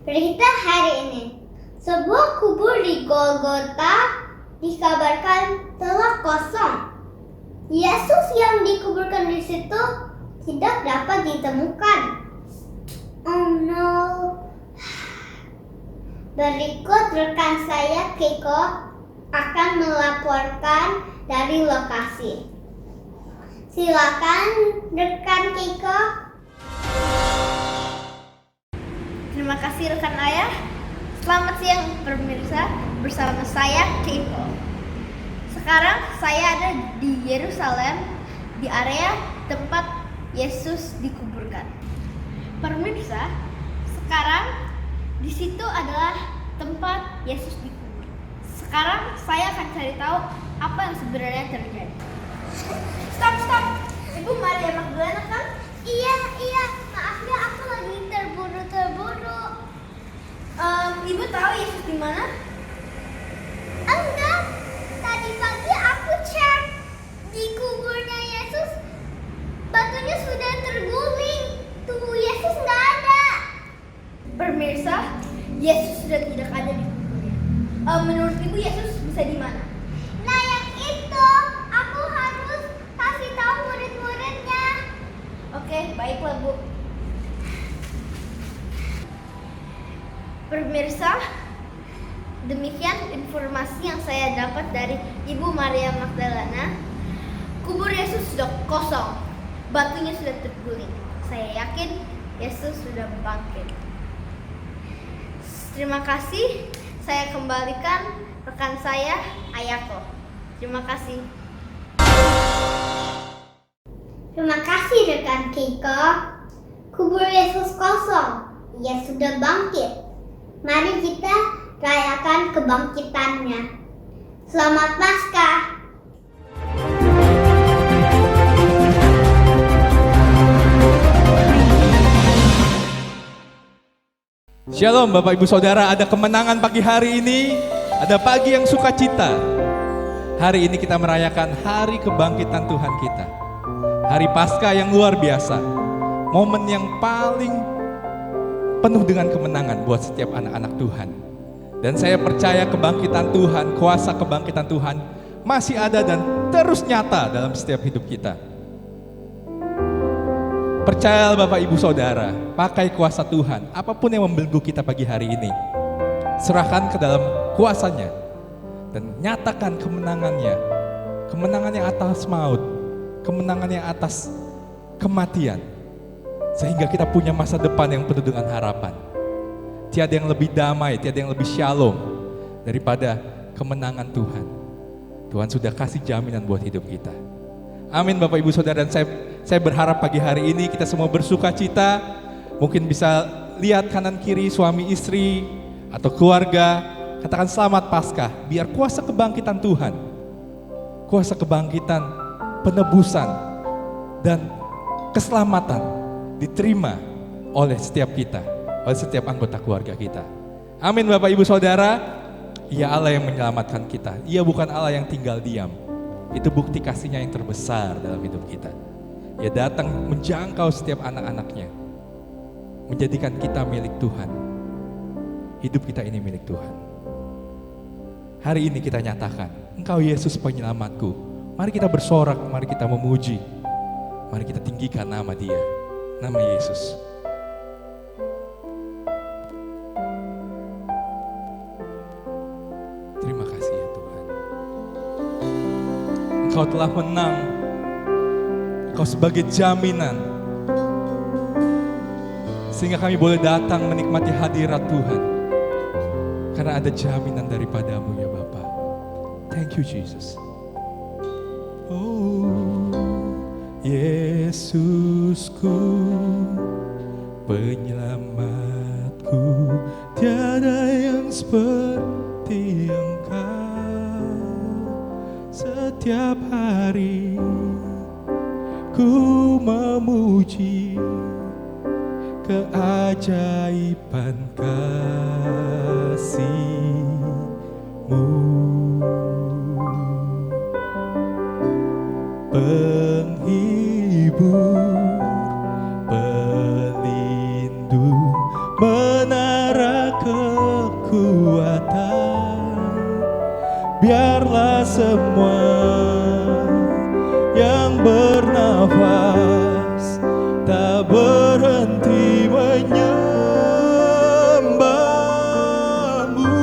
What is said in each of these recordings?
Berita hari ini, sebuah kubur di Golgota dikabarkan telah kosong. Yesus yang dikuburkan di situ tidak dapat ditemukan. Oh no. Berikut rekan saya Keiko akan melaporkan dari lokasi. Silakan rekan Keiko. Terima kasih rekan Ayah. Selamat siang pemirsa, bersama saya Keiko. Sekarang saya ada di Yerusalem, di area tempat Yesus dikuburkan. Pemirsa, sekarang di situ adalah tempat Yesus dikubur. Sekarang saya akan cari tahu apa yang sebenarnya terjadi. Stop. Ibu Maria Magdalena kan? Iya. Maaf ya, aku lagi terburu. Ibu tahu Yesus di mana? Enggak. Tadi pagi aku cek di kuburnya Yesus, batunya sudah terguling. Tubuh Yesus nggak ada. Pemirsa, Yesus sudah tidak ada di kuburnya. Menurut ibu Yesus bisa di mana? Nah yang itu, aku harus kasih tahu murid-muridnya. Oke, baiklah Bu. Pemirsa, demikian informasi yang saya dapat dari Ibu Maria Magdalena. Kubur Yesus sudah kosong, batunya sudah terguling. Saya yakin Yesus sudah bangkit. Terima kasih. Saya kembalikan rekan saya, Ayako. Terima kasih. Terima kasih rekan Keiko. Kubur Yesus kosong, Ia sudah bangkit. Mari kita rayakan kebangkitannya. Selamat Paskah. Shalom Bapak Ibu Saudara, ada kemenangan pagi hari ini, ada pagi yang sukacita. Hari ini kita merayakan hari kebangkitan Tuhan kita. Hari Paskah yang luar biasa, momen yang paling penuh dengan kemenangan buat setiap anak-anak Tuhan. Dan saya percaya kebangkitan Tuhan, kuasa kebangkitan Tuhan masih ada dan terus nyata dalam setiap hidup kita. Percayalah Bapak Ibu Saudara, pakai kuasa Tuhan, apapun yang membelenggu kita pagi hari ini, serahkan ke dalam kuasanya dan nyatakan kemenangannya. Kemenangannya atas maut, kemenangannya atas kematian, sehingga kita punya masa depan yang penuh dengan harapan. Tiada yang lebih damai, tiada yang lebih shalom daripada kemenangan Tuhan. Tuhan sudah kasih jaminan buat hidup kita. Amin Bapak Ibu Saudara, dan saya berharap pagi hari ini kita semua bersuka cita. Mungkin bisa lihat kanan kiri suami istri atau keluarga, katakan selamat Paskah. Biar kuasa kebangkitan Tuhan, kuasa kebangkitan, penebusan dan keselamatan diterima oleh setiap kita, oleh setiap anggota keluarga kita. Amin Bapak Ibu Saudara. Ia Allah yang menyelamatkan kita. Ia bukan Allah yang tinggal diam. Itu bukti kasihnya yang terbesar dalam hidup kita. Ia datang menjangkau setiap anak-anaknya, menjadikan kita milik Tuhan. Hidup kita ini milik Tuhan. Hari ini kita nyatakan, Engkau Yesus penyelamatku. Mari kita bersorak, mari kita memuji, mari kita tinggikan nama Dia, nama Yesus. Terima kasih ya Tuhan. Engkau telah menang. Engkau sebagai jaminan, sehingga kami boleh datang menikmati hadirat Tuhan. Karena ada jaminan daripadamu ya Bapa. Thank you Jesus. Oh Yesusku, penyelamatku, tiada yang seperti Engkau. Setiap hari ku memuji keajaiban kasih-Mu. Penghibur, pelindung, menang menara kekuatan. Biarlah semua yang bernafas tak berhenti menyembahmu.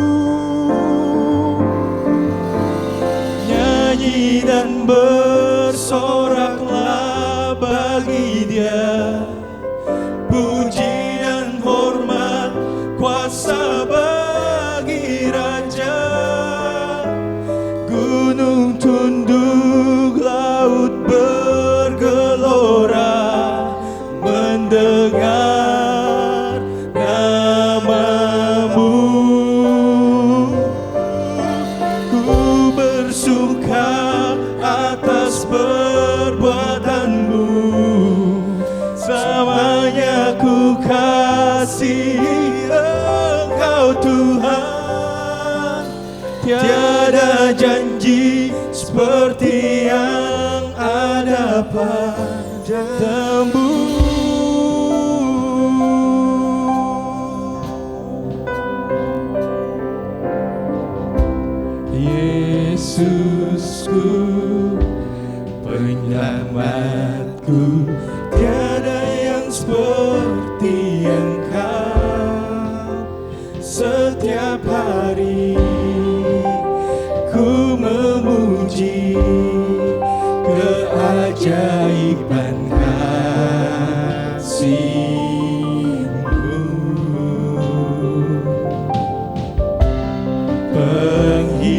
Nyanyi dan bersoraklah bagi Dia, puji dan hormat kuasa bagi Raja. Gunung tunduk, laut bergelora mendengar namamu. Ku bersuka atas perbuatanmu, selamanya ku kasihi Engkau Tuhan. Tiada janji seperti yang ada padamu. Yesusku, penyelamatku, tiada yang seperti Engkau. Setiap hari ku memuji keajaiban kasih-Mu. Penghibur,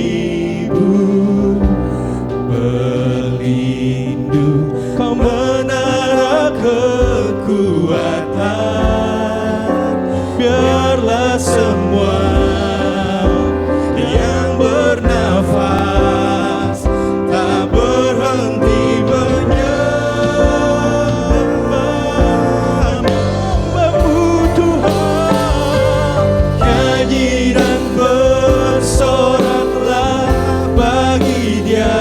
pelindung, Kau menara kekuatan. Biarlah semua yang bernafas tak berhenti menyembahmu Tuhan. Nyanyi dan bersoraklah bagi Dia,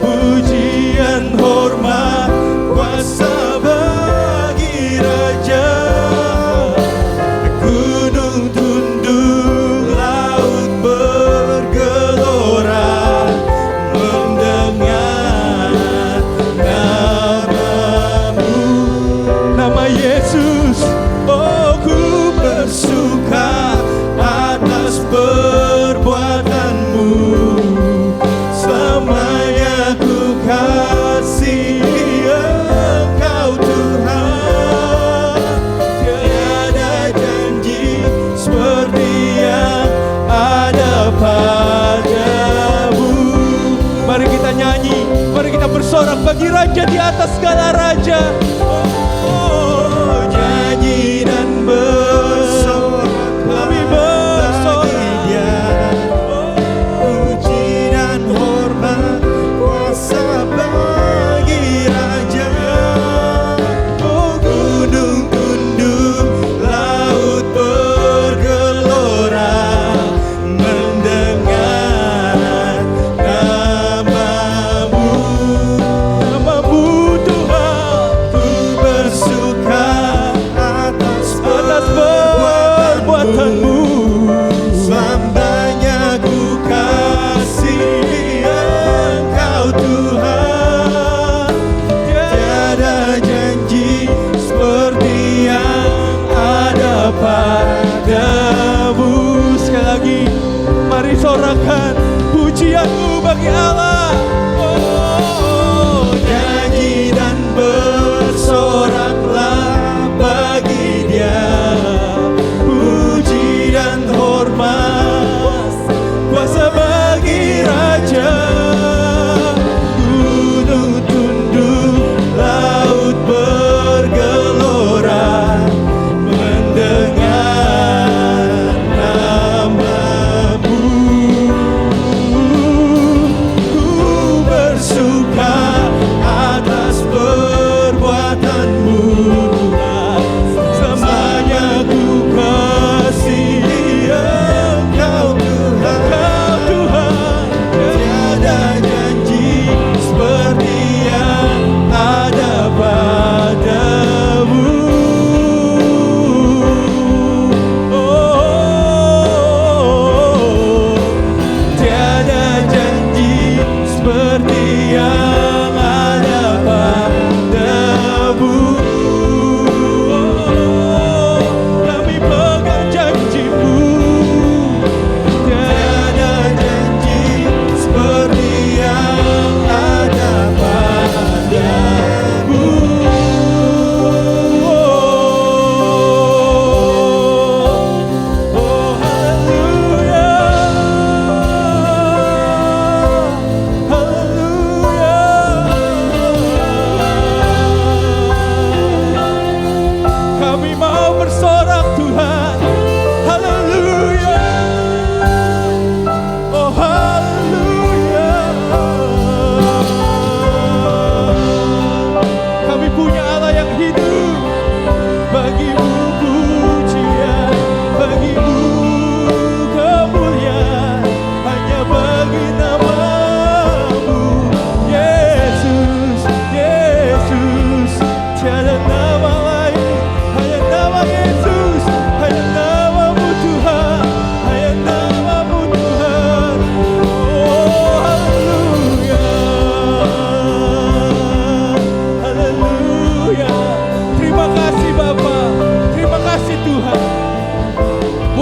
pujian hormat kuasa bagi Raja. Gunung tunduk, laut bergelora mendengar namamu. Nama Yesus, oh ku bersuka atas perbuatanmu, selamanya ku kasihi Engkau Tuhan. Tiada janji seperti yang ada padamu. Mari kita nyanyi, mari kita bersorak bagi Raja di atas segala raja. Oh, nyanyi dan bersorak, kami bersorak. Puji dan hormat kuasa bagi Raja. Oh, gunung tunduk, laut bergelora mendengar namamu. Namamu Tuhan, ku bersuka atas perbuatanmu, selamanya ku kasihi Engkau Tuhan. Tiada janji seperti yang ada padamu. Sekali lagi, mari sorakan pujianmu bagi Allah. Oh, nyanyi dan bersoraklah bagi Dia, puji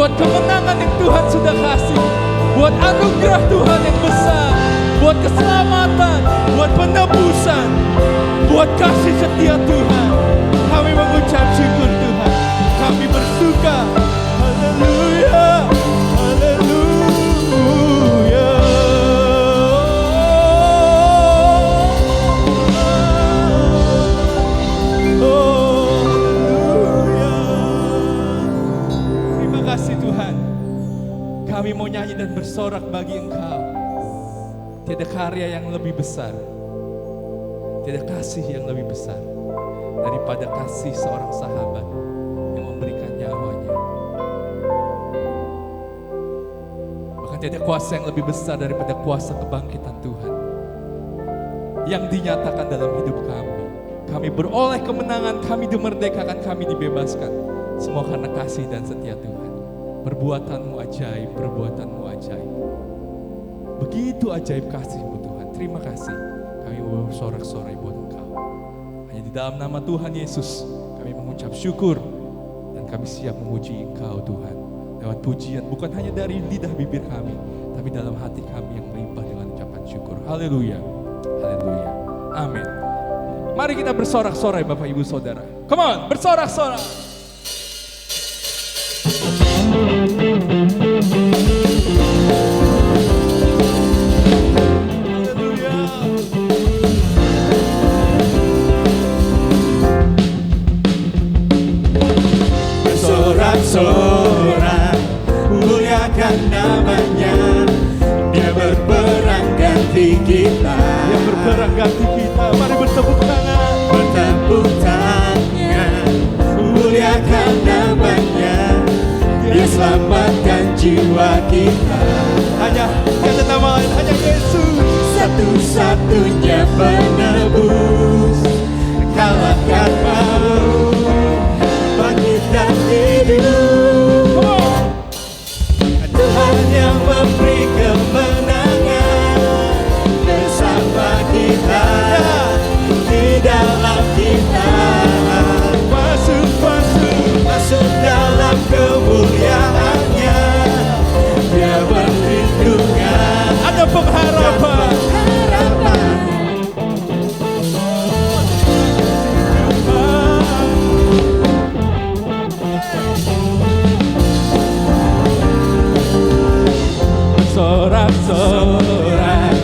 buat kemenangan yang Tuhan sudah kasih, buat anugerah Tuhan yang besar, buat keselamatan, buat penebusan, buat kasih setia Tuhan. Kami mengucap syukur Tuhan. Kami bersuka. Haleluya. Haleluya. Oh, haleluya. Terima kasih Tuhan. Kami mau nyanyi dan bersorak bagi Engkau. Tiada karya yang lebih besar, tiada kasih yang lebih besar daripada kasih seorang sahabat yang memberikan nyawanya. Bahkan tiada kuasa yang lebih besar daripada kuasa kebangkitan Tuhan yang dinyatakan dalam hidup kami. Kami beroleh kemenangan, kami dimerdekakan, kami dibebaskan. Semua karena kasih dan setia Tuhan. Perbuatanmu ajaib, perbuatanmu ajaib. Begitu ajaib kasih-Mu Tuhan. Terima kasih. Kami mau bersorak-sorai buat Engkau. Hanya di dalam nama Tuhan Yesus kami mengucap syukur. Dan kami siap memuji Engkau Tuhan. Lewat pujian bukan hanya dari lidah bibir kami, tapi dalam hati kami yang melimpah dengan ucapan syukur. Haleluya. Haleluya. Amin. Mari kita bersorak-sorai Bapak Ibu Saudara. Come on, bersorak-sorai. Bersorak-sorai, muliakan namanya. Dia berperang ganti kita. Yang berperang ganti kita. Mari bertepuk tangan. Bertepuk tangan, muliakan namanya. Dia selamatkan jiwa kita. Hanya kata nama lain, hanya Yesus. Satu-satunya penebus, kalahkan maut, bangkit dan hidup. Tuhan yang memberi kemenangan bersama kita, di dalam kita. Masuk dalam kemuliaannya. Dia berlindungan, Ada pengharapan. Sorak-sorai,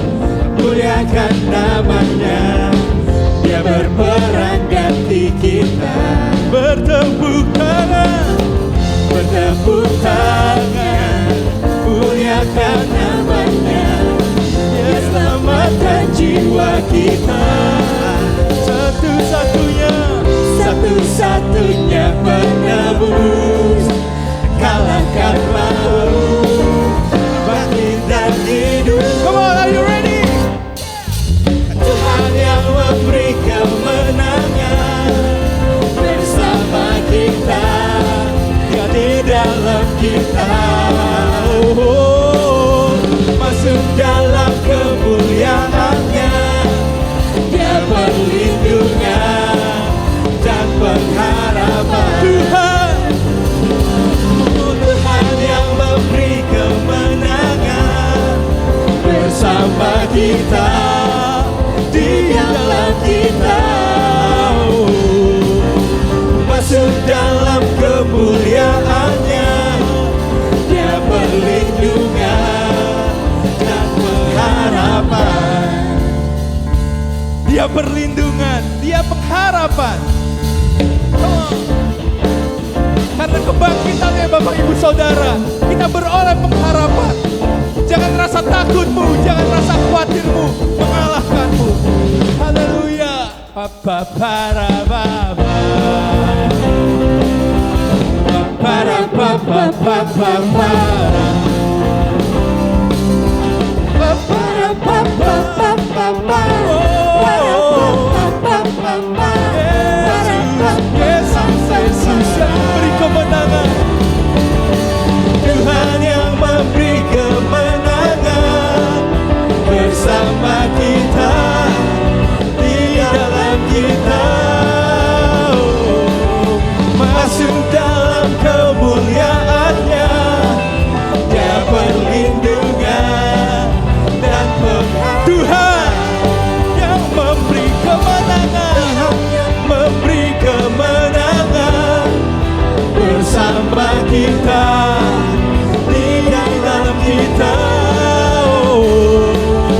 muliakan namanya. Dia berperang ganti kita. Bertepuk tangan. Bertepuk tangan, muliakan namanya. Dia selamatkan jiwa kita. Satu-satunya penebus, kalahkan maut, bangkit dan hidup. Come on, are you ready? Tuhan yang memberi kemenangan bersama kita, Dia di dalam kita. Oh, masuk dalam kemuliaannya. Dia perlindungan dan pengharapan. Tuhan yang memberi kemenangan bersama kita, di dalam kita. Masuk dalam kemuliaannya. Dia perlindungan dan pengharapan. Dia perlindungan, dia pengharapan. Come on. Karena kebangkitannya Bapak Ibu Saudara, kita beroleh pengharapan. Jangan rasa takutmu, jangan rasa khawatirmu mengalahkanmu. Haleluya. Para para Yesus yang beri kemenangan. Tuhan yang memberi kemenangan bersama kita, di dalam kita. Masuk dalam kemuliaannya. kita, di dalam kita. Oh,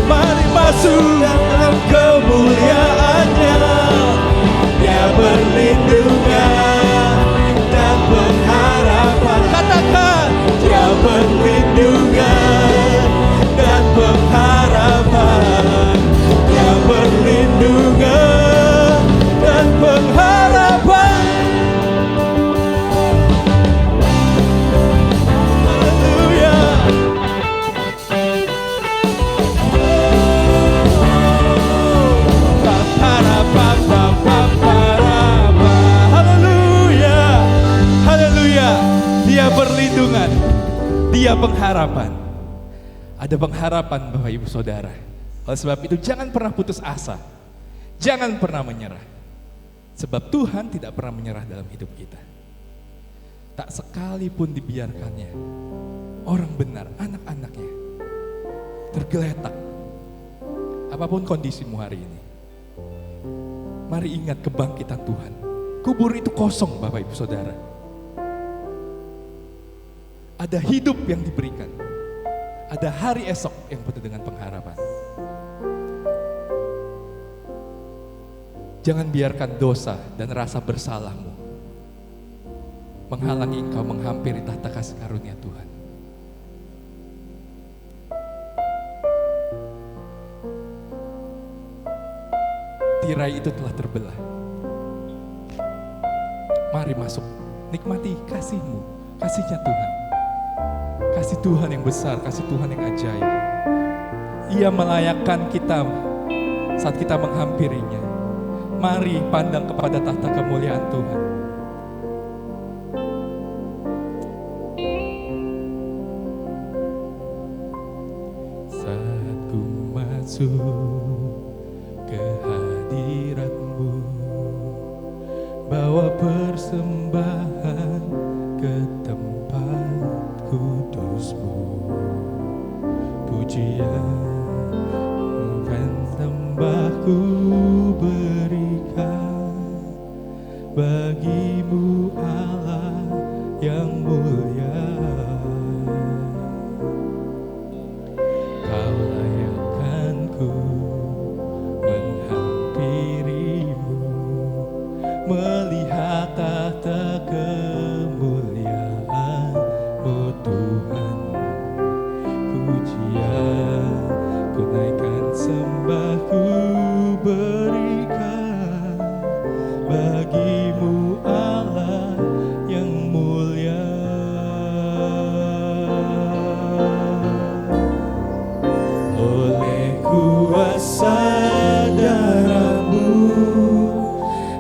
mari masuk dalam kemuliaan-Nya. Dia perlindungan dan pengharapan. Katakan, Dia perlindungan dan pengharapan. Dia perlindungan dan pengharapan. Haleluya. Haleluya. Haleluya. Dia perlindungan. Dia pengharapan. Ada pengharapan Bapak Ibu Saudara. Oleh sebab itu jangan pernah putus asa. Jangan pernah menyerah. Sebab Tuhan tidak pernah menyerah dalam hidup kita. Tak sekalipun dibiarkannya orang benar, anak-anaknya tergeletak. Apapun kondisimu hari ini, mari ingat kebangkitan Tuhan. Kubur itu kosong Bapak Ibu Saudara. Ada hidup yang diberikan. Ada hari esok yang penuh dengan pengharapan. Jangan biarkan dosa dan rasa bersalahmu menghalangi engkau menghampiri tahta kasih karunia Tuhan. Tirai itu telah terbelah. Mari masuk, nikmati kasih-Mu, kasih-Nya Tuhan. Kasih Tuhan yang besar, kasih Tuhan yang ajaib. Ia melayakkan kita saat kita menghampirinya. Mari pandang kepada tahta kemuliaan Tuhan. Saat ku masuk ke hadirat-Mu, bawa persembahan ke tempat kudus-Mu. Pujian dan sembahku berikan bagi-Mu Allah yang mulia. Kau layakkanku menghampiri-Mu, melihat tahta kemuliaan-Mu Tuhan. Pujian ku naikkan, sembahku berikan bagi-Mu Allah yang mulia. Oleh kuasa darah-Mu,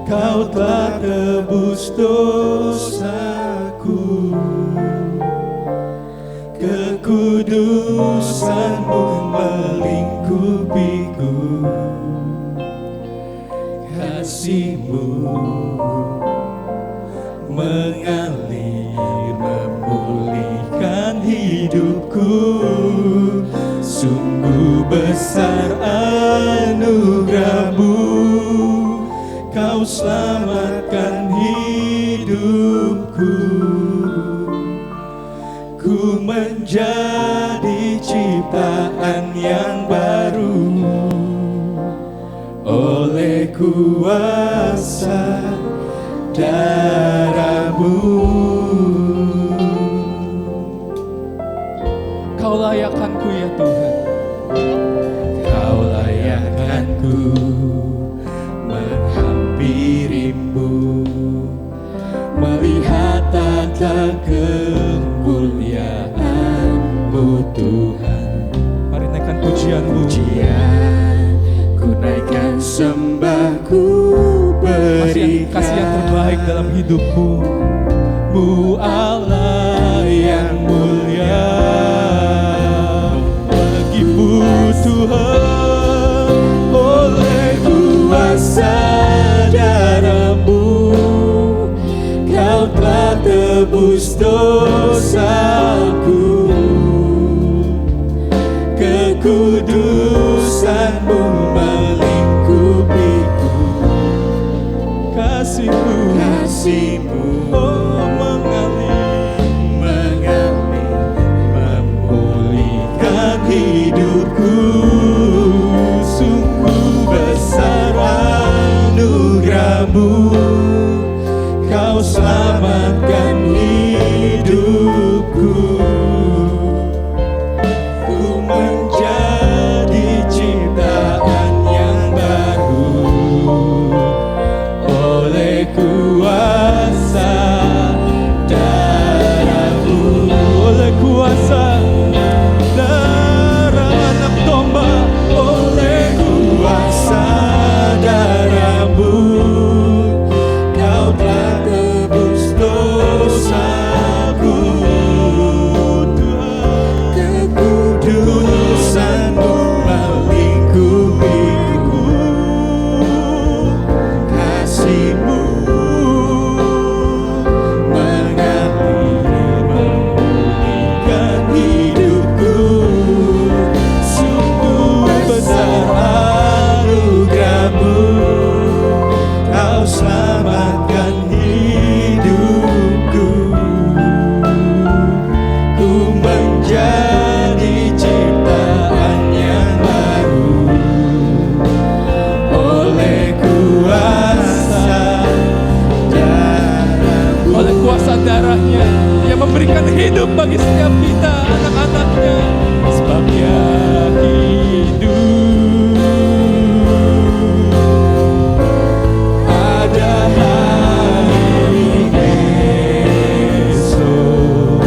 Kau telah tebus dosaku. Kekudusan-Mu melingkupiku. Kasih-Mu mengalir memulihkan hidupku. Sungguh besar anugerah-Mu, Kau selamatkan hidupku. Ku menjadi ciptaan yang baru oleh kuasa darah-Mu. Kau layakkanku ya Tuhan. Kau layakkanku menghampiri-Mu, melihat tahta kemuliaan-Mu Tuhan. Mari naikkan pujian-Mu. Pujian ku naikkan, sembahku berikan. Kasih yang terbaik dalam hidupmu, Mu Allah yang mulia. Bagi-Mu Tuhan, oleh kuasa darah-Mu, Kau telah tebus dosaku. Kekudusan-Mu melingkupiku. Kasih-Mu, oh mengalir bagi setiap kita, anak-anaknya. Sebab Dia hidup. Ada hari esok.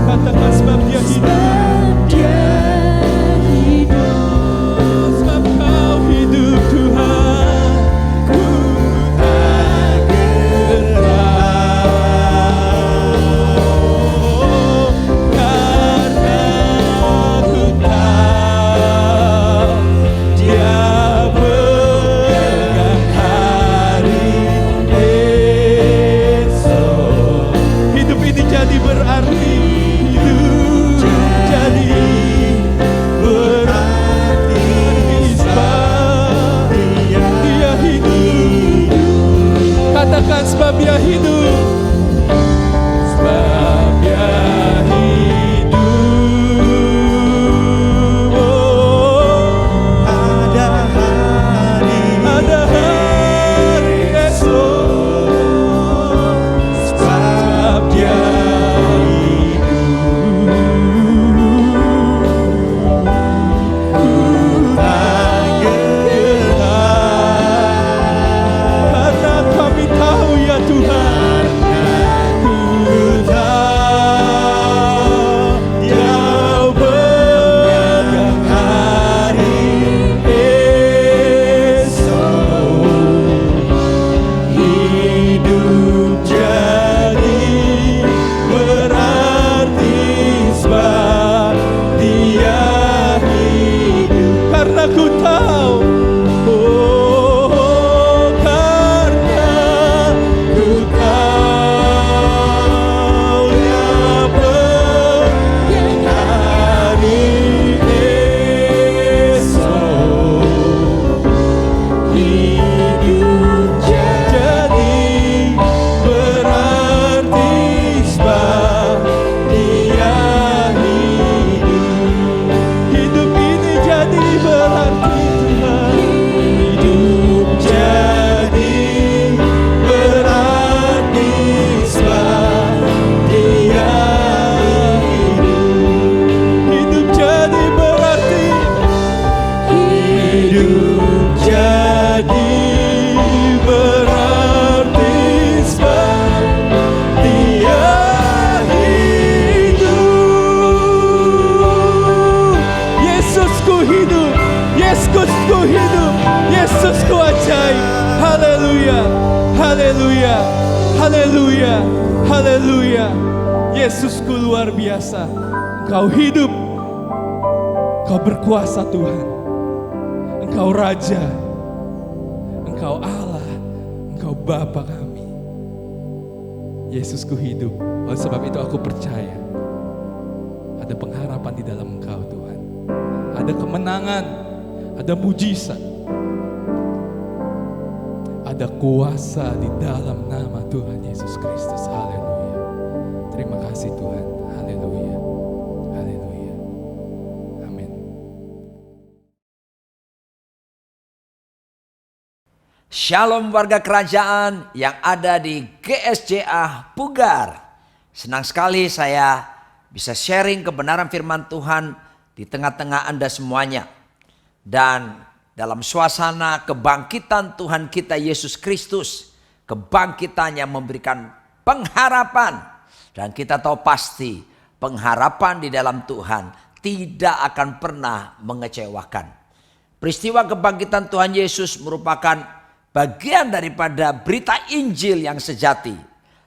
Katakan sebab Dia hidup. Sebab Kau hidup Tuhan. Ku tak gerak. Karena ku tahu Dia pegang hari esok. Hidup ini jadi berarti. Hidup jadi berarti. Sebab Dia hidup. Katakan sebab Dia hidup. Sebab Dia hidup. Oh, ada hari esok. Sebab Dia karena kami tahu ya Tuhan, ku tahu Dia pegang hari esok. Hidup jadi berarti sebab Dia hidup. Karena ku tahu, oh, karena ku tahu Dia pegang hari esok. Hidup jadi berarti sebab Dia hidup. Hidup ini jadi berarti Tuhan. Hidup jadi berarti sebab Dia hidup. Hidup jadi berarti. Hidup jadi berarti sebab Dia hidup. Yesusku hidup. Yesusku hidup. Yesusku ajaib. Haleluya. Haleluya. Haleluya. Haleluya. Yesusku luar biasa. Engkau hidup. Engkau berkuasa Tuhan. Engkau Raja. Engkau Allah. Engkau Bapa kami. Yesusku hidup. Oleh sebab itu aku percaya ada pengharapan di dalam Engkau Tuhan. Ada kemenangan, ada mujizat, ada kuasa di dalam nama Tuhan Yesus Kristus. Haleluya. Terima kasih Tuhan. Haleluya. Haleluya. Amin. Shalom warga kerajaan yang ada di GSJA Pugar. Senang sekali saya bisa sharing kebenaran firman Tuhan di tengah-tengah Anda semuanya. Dan dalam suasana kebangkitan Tuhan kita Yesus Kristus, kebangkitan yang memberikan pengharapan. Dan kita tahu pasti pengharapan di dalam Tuhan tidak akan pernah mengecewakan. Peristiwa kebangkitan Tuhan Yesus merupakan bagian daripada berita Injil yang sejati.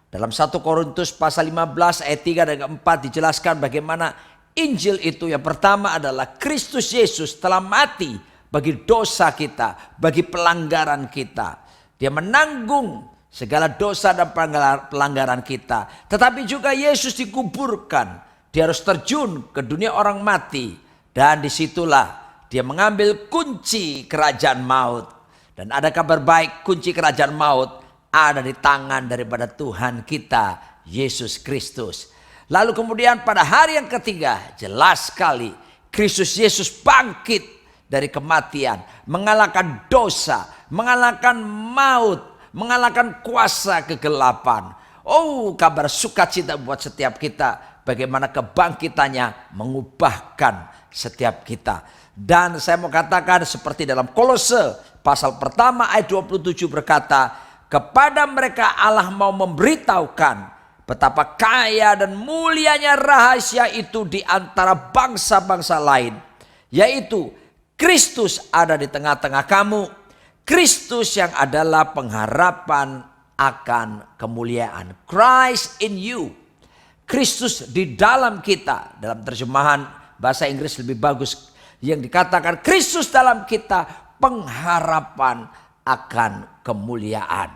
Dalam 1 Korintus pasal 15 ayat 3 dan 4 dijelaskan bagaimana Injil itu yang pertama adalah Kristus Yesus telah mati bagi dosa kita, bagi pelanggaran kita. Dia menanggung segala dosa dan pelanggaran kita. Tetapi juga Yesus dikuburkan. Dia harus terjun ke dunia orang mati. Dan disitulah dia mengambil kunci kerajaan maut. Dan ada kabar baik, kunci kerajaan maut ada di tangan daripada Tuhan kita, Yesus Kristus. Lalu kemudian pada hari yang ketiga, jelas sekali Kristus Yesus bangkit dari kematian. Mengalahkan dosa, mengalahkan maut, mengalahkan kuasa kegelapan. Oh, kabar sukacita buat setiap kita. bagaimana kebangkitannya mengubahkan setiap kita. Dan saya mau katakan seperti dalam Kolose pasal pertama ayat 27 berkata, kepada mereka Allah mau memberitahukan betapa kaya dan mulianya rahasia itu di antara bangsa-bangsa lain, yaitu Kristus ada di tengah-tengah kamu, Kristus yang adalah pengharapan akan kemuliaan. Christ in you, Kristus di dalam kita. Dalam terjemahan bahasa Inggris lebih bagus yang dikatakan Kristus dalam kita, pengharapan akan kemuliaan.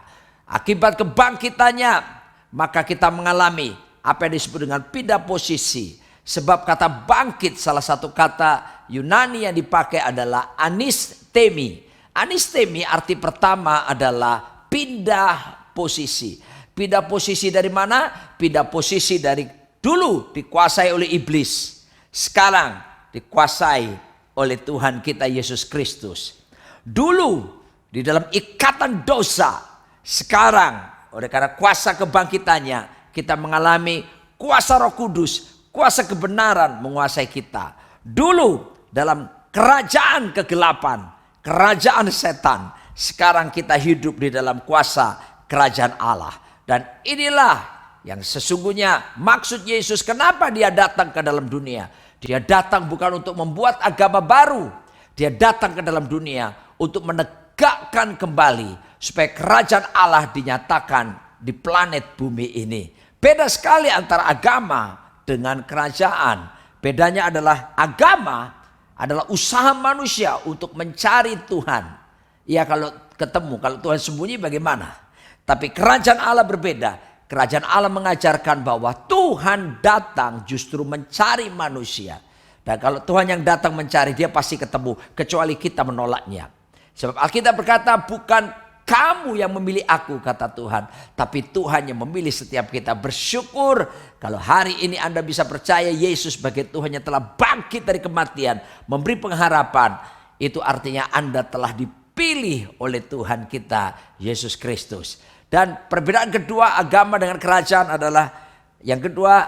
Akibat kebangkitannya maka kita mengalami apa yang disebut dengan pindah posisi. Sebab kata bangkit salah satu kata Yunani yang dipakai adalah anistemi. Anistemi arti pertama adalah pindah posisi. Pindah posisi dari mana? Pindah posisi dari dulu dikuasai oleh iblis. Sekarang dikuasai oleh Tuhan kita Yesus Kristus. Dulu di dalam ikatan dosa. Sekarang oleh karena kuasa kebangkitannya kita mengalami kuasa Roh Kudus, kuasa kebenaran menguasai kita. Dulu dalam kerajaan kegelapan, kerajaan setan. Sekarang kita hidup di dalam kuasa kerajaan Allah. Dan inilah yang sesungguhnya maksud Yesus kenapa dia datang ke dalam dunia. Dia datang bukan untuk membuat agama baru. Dia datang ke dalam dunia untuk menegakkan kembali supaya kerajaan Allah dinyatakan di planet bumi ini. Beda sekali antara agama dengan kerajaan. Bedanya adalah agama adalah usaha manusia untuk mencari Tuhan. Ya kalau ketemu, kalau Tuhan sembunyi bagaimana? Tapi kerajaan Allah berbeda. Kerajaan Allah mengajarkan bahwa Tuhan datang justru mencari manusia. Dan kalau Tuhan yang datang mencari, dia pasti ketemu. Kecuali kita menolaknya. Sebab Alkitab berkata, bukan kamu yang memilih aku, kata Tuhan. Tapi Tuhan yang memilih setiap kita. Bersyukur kalau hari ini Anda bisa percaya Yesus sebagai Tuhan yang telah bangkit dari kematian. Memberi pengharapan. Itu artinya Anda telah dipilih oleh Tuhan kita, Yesus Kristus. Dan perbedaan kedua agama dengan kerajaan adalah yang kedua,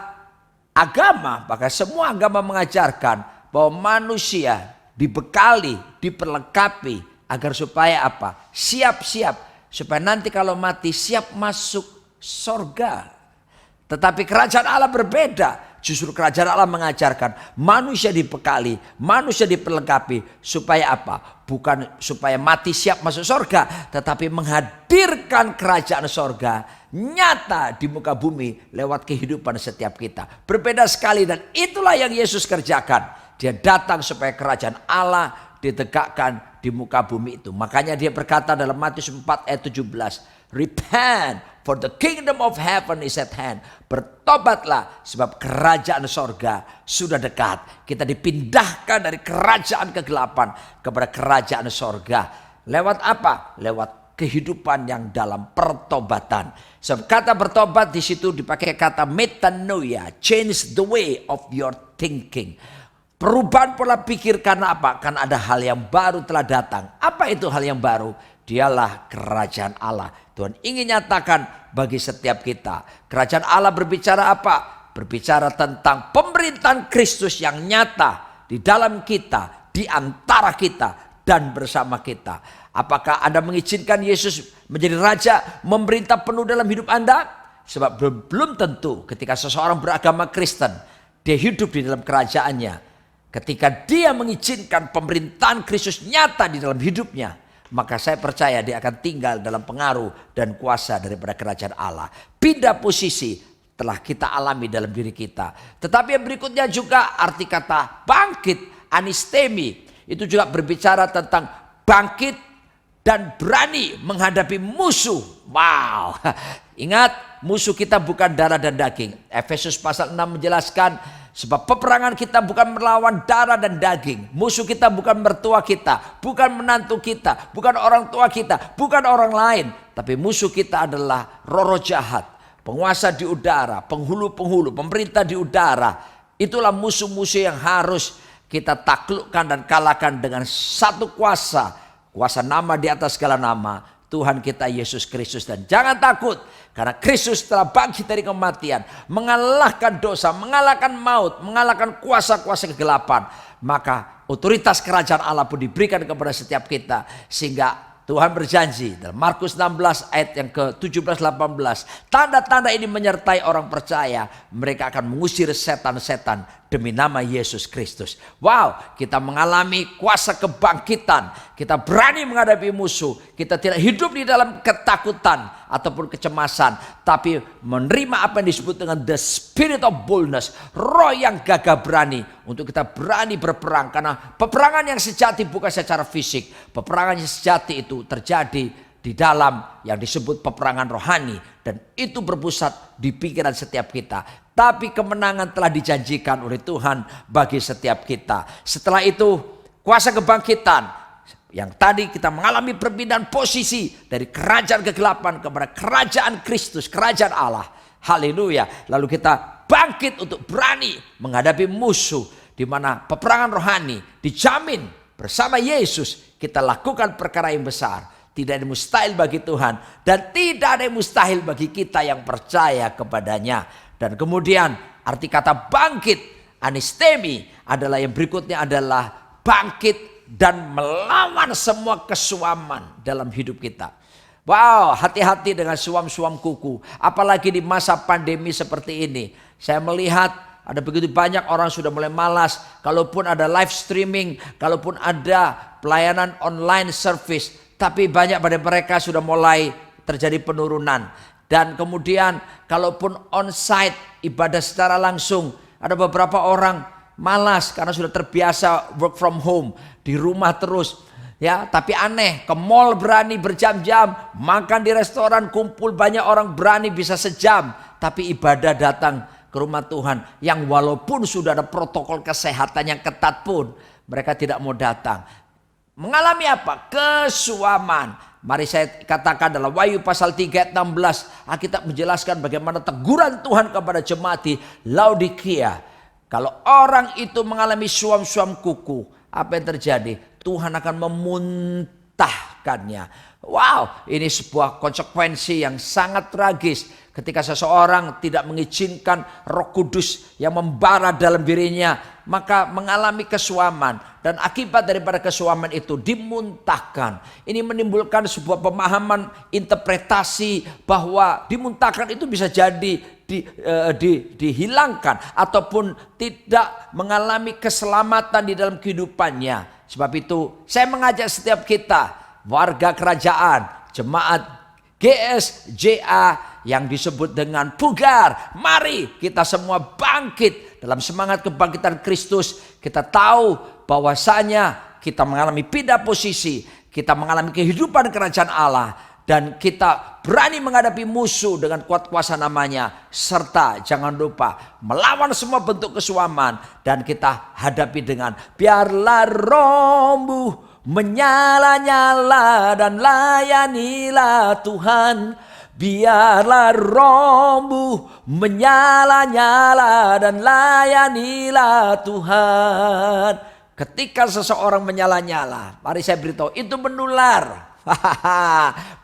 agama, bahkan semua agama mengajarkan bahwa manusia dibekali, diperlengkapi agar supaya apa? Siap-siap supaya nanti kalau mati siap masuk sorga. Tetapi kerajaan Allah berbeda. Justru kerajaan Allah mengajarkan manusia dibekali, manusia diperlengkapi supaya apa? Bukan supaya mati siap masuk sorga, tetapi menghadirkan kerajaan sorga nyata di muka bumi lewat kehidupan setiap kita. Berbeda sekali dan itulah yang Yesus kerjakan. Dia datang supaya kerajaan Allah ditegakkan di muka bumi itu. Makanya dia berkata dalam Matius 4 ayat 17, repent for the kingdom of heaven is at hand. Bertobatlah sebab kerajaan sorga sudah dekat. Kita dipindahkan dari kerajaan kegelapan kepada kerajaan sorga. Lewat apa? Lewat kehidupan yang dalam pertobatan. Sebab kata bertobat di situ dipakai kata metanoia, change the way of your thinking. Perubahan pola pikir karena apa? Karena ada hal yang baru telah datang. Apa itu hal yang baru? Dialah kerajaan Allah. Tuhan ingin nyatakan bagi setiap kita. Kerajaan Allah berbicara apa? Berbicara tentang pemerintahan Kristus yang nyata di dalam kita, di antara kita dan bersama kita. Apakah Anda mengizinkan Yesus menjadi raja, memerintah penuh dalam hidup Anda? Sebab belum tentu ketika seseorang beragama Kristen, dia hidup di dalam kerajaannya. Ketika dia mengizinkan pemerintahan Kristus nyata di dalam hidupnya, maka saya percaya dia akan tinggal dalam pengaruh dan kuasa daripada kerajaan Allah. Pindah posisi telah kita alami dalam diri kita. Tetapi yang berikutnya juga arti kata bangkit, anistemi. Itu juga berbicara tentang bangkit dan berani menghadapi musuh. Wow. Ingat, musuh kita bukan darah dan daging. Efesus pasal 6 menjelaskan, sebab peperangan kita bukan melawan darah dan daging. Musuh kita bukan mertua kita, bukan menantu kita, bukan orang tua kita, bukan orang lain. Tapi musuh kita adalah roh-roh jahat, penguasa di udara, penghulu-penghulu, pemerintah di udara. Itulah musuh-musuh yang harus kita taklukkan dan kalahkan dengan satu kuasa. Kuasa nama di atas segala nama, Tuhan kita Yesus Kristus. Dan jangan takut, karena Kristus telah bangkit dari kematian, mengalahkan dosa, mengalahkan maut, mengalahkan kuasa-kuasa kegelapan. Maka otoritas kerajaan Allah pun diberikan kepada setiap kita. Sehingga Tuhan berjanji dalam Markus 16 ayat yang ke-17-18. Tanda-tanda ini menyertai orang percaya. Mereka akan mengusir setan-setan demi nama Yesus Kristus. Wow, kita mengalami kuasa kebangkitan. Kita berani menghadapi musuh. Kita tidak hidup di dalam ketakutan ataupun kecemasan. Tapi menerima apa yang disebut dengan the spirit of boldness. Roh yang gagah berani. Untuk kita berani berperang. Karena peperangan yang sejati bukan secara fisik. Peperangan yang sejati itu terjadi di dalam yang disebut peperangan rohani. Dan itu berpusat di pikiran setiap kita. Tapi kemenangan telah dijanjikan oleh Tuhan bagi setiap kita. Setelah itu kuasa kebangkitan. Yang tadi kita mengalami perpindahan posisi dari kerajaan kegelapan kepada kerajaan Kristus, kerajaan Allah. Haleluya. Lalu kita bangkit untuk berani menghadapi musuh. Di mana peperangan rohani dijamin bersama Yesus. Kita lakukan perkara yang besar. Tidak ada yang mustahil bagi Tuhan. Dan tidak ada yang mustahil bagi kita yang percaya kepadanya. Dan kemudian arti kata bangkit, anistemi, adalah yang berikutnya adalah bangkit dan melawan semua kesuaman dalam hidup kita. Wow, hati-hati dengan suam-suam kuku. Apalagi di masa pandemi seperti ini. Saya melihat ada begitu banyak orang sudah mulai malas. Kalaupun ada live streaming, kalaupun ada pelayanan online service. Tapi banyak pada mereka sudah mulai terjadi penurunan. Dan kemudian kalaupun onsite ibadah secara langsung. Ada beberapa orang malas karena sudah terbiasa work from home. Di rumah terus. Ya, tapi aneh, ke mall berani berjam-jam. Makan di restoran kumpul banyak orang berani bisa sejam. Tapi ibadah datang ke rumah Tuhan. Yang walaupun sudah ada protokol kesehatan yang ketat pun. Mereka tidak mau datang. Mengalami apa? Kesuaman. Mari saya katakan dalam Wahyu pasal 3 ayat 16. Alkitab menjelaskan bagaimana teguran Tuhan kepada jemaat di Laodikia. Kalau orang itu mengalami suam-suam kuku, apa yang terjadi? Tuhan akan memuntahkannya. Wow, ini sebuah konsekuensi yang sangat tragis. Ketika seseorang tidak mengizinkan Roh Kudus yang membara dalam dirinya, maka mengalami kesuaman. Dan akibat daripada kesuaman itu dimuntahkan. Ini menimbulkan sebuah pemahaman interpretasi bahwa dimuntahkan itu bisa jadi dihilangkan ataupun tidak mengalami keselamatan di dalam kehidupannya. Sebab itu saya mengajak setiap kita, warga kerajaan, jemaat GSJA yang disebut dengan Pugar. Mari kita semua bangkit dalam semangat kebangkitan Kristus. Kita tahu bahwasanya kita mengalami pindah posisi. Kita mengalami kehidupan kerajaan Allah. Dan kita berani menghadapi musuh dengan kuat kuasa namanya. Serta jangan lupa melawan semua bentuk kesuaman. Dan kita hadapi dengan biarlah rohmu menyala-nyala dan layanilah Tuhan. Biarlah rohmu menyala-nyala dan layanilah Tuhan. Ketika seseorang menyala-nyala, mari saya beritahu, itu menular.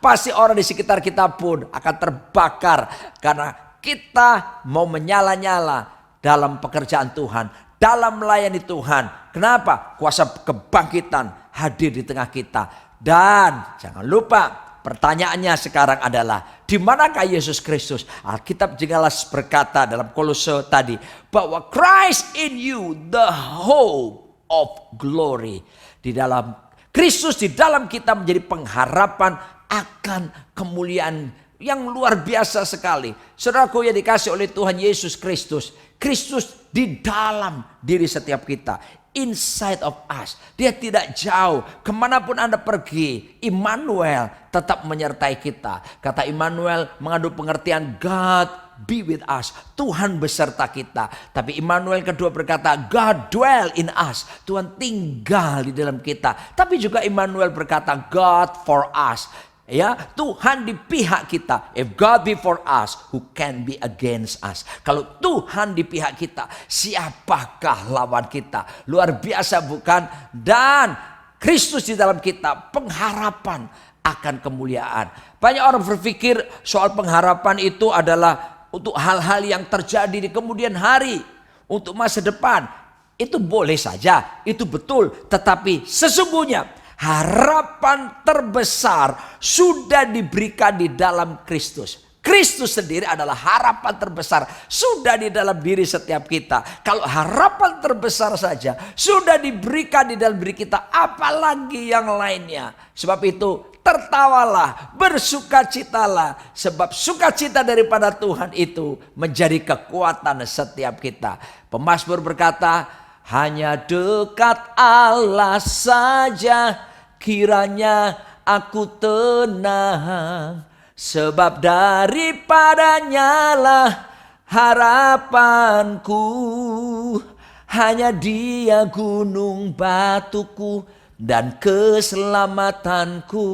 Pasti orang di sekitar kita pun akan terbakar. Karena kita mau menyala-nyala dalam pekerjaan Tuhan, dalam melayani Tuhan. Kenapa? Kuasa kebangkitan hadir di tengah kita. Dan jangan lupa, pertanyaannya sekarang adalah, di manakah Yesus Kristus? Alkitab jelas berkata dalam Kolose tadi, bahwa Christ in you, the hope of glory. Di dalam Kristus, di dalam kita menjadi pengharapan akan kemuliaan yang luar biasa sekali. Saudaraku yang dikasih oleh Tuhan Yesus Kristus. Kristus di dalam diri setiap kita. Inside of us. Dia tidak jauh. Kemanapun Anda pergi, Immanuel tetap menyertai kita. Kata Immanuel mengandung pengertian God be with us. Tuhan beserta kita. Tapi Immanuel kedua berkata God dwell in us. Tuhan tinggal di dalam kita. Tapi juga Immanuel berkata God for us. Ya, Tuhan di pihak kita. If God be for us, who can be against us? Kalau Tuhan di pihak kita, siapakah lawan kita? Luar biasa bukan? Dan Kristus di dalam kita, pengharapan akan kemuliaan. Banyak orang berpikir soal pengharapan itu adalah untuk hal-hal yang terjadi di kemudian hari, untuk masa depan. Itu boleh saja, itu betul. Tetapi sesungguhnya harapan terbesar sudah diberikan di dalam Kristus. Kristus sendiri adalah harapan terbesar. Sudah di dalam diri setiap kita. Kalau harapan terbesar saja sudah diberikan di dalam diri kita, apalagi yang lainnya. Sebab itu tertawalah, bersukacitalah. Sebab sukacita daripada Tuhan itu menjadi kekuatan setiap kita. Pemazmur berkata, hanya dekat Allah saja kiranya aku tenang. Sebab daripadanya lah harapanku. Hanya Dia gunung batuku dan keselamatanku.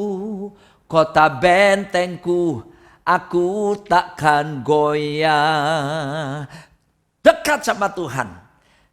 Kota bentengku, aku takkan goyah. Dekat sama Tuhan.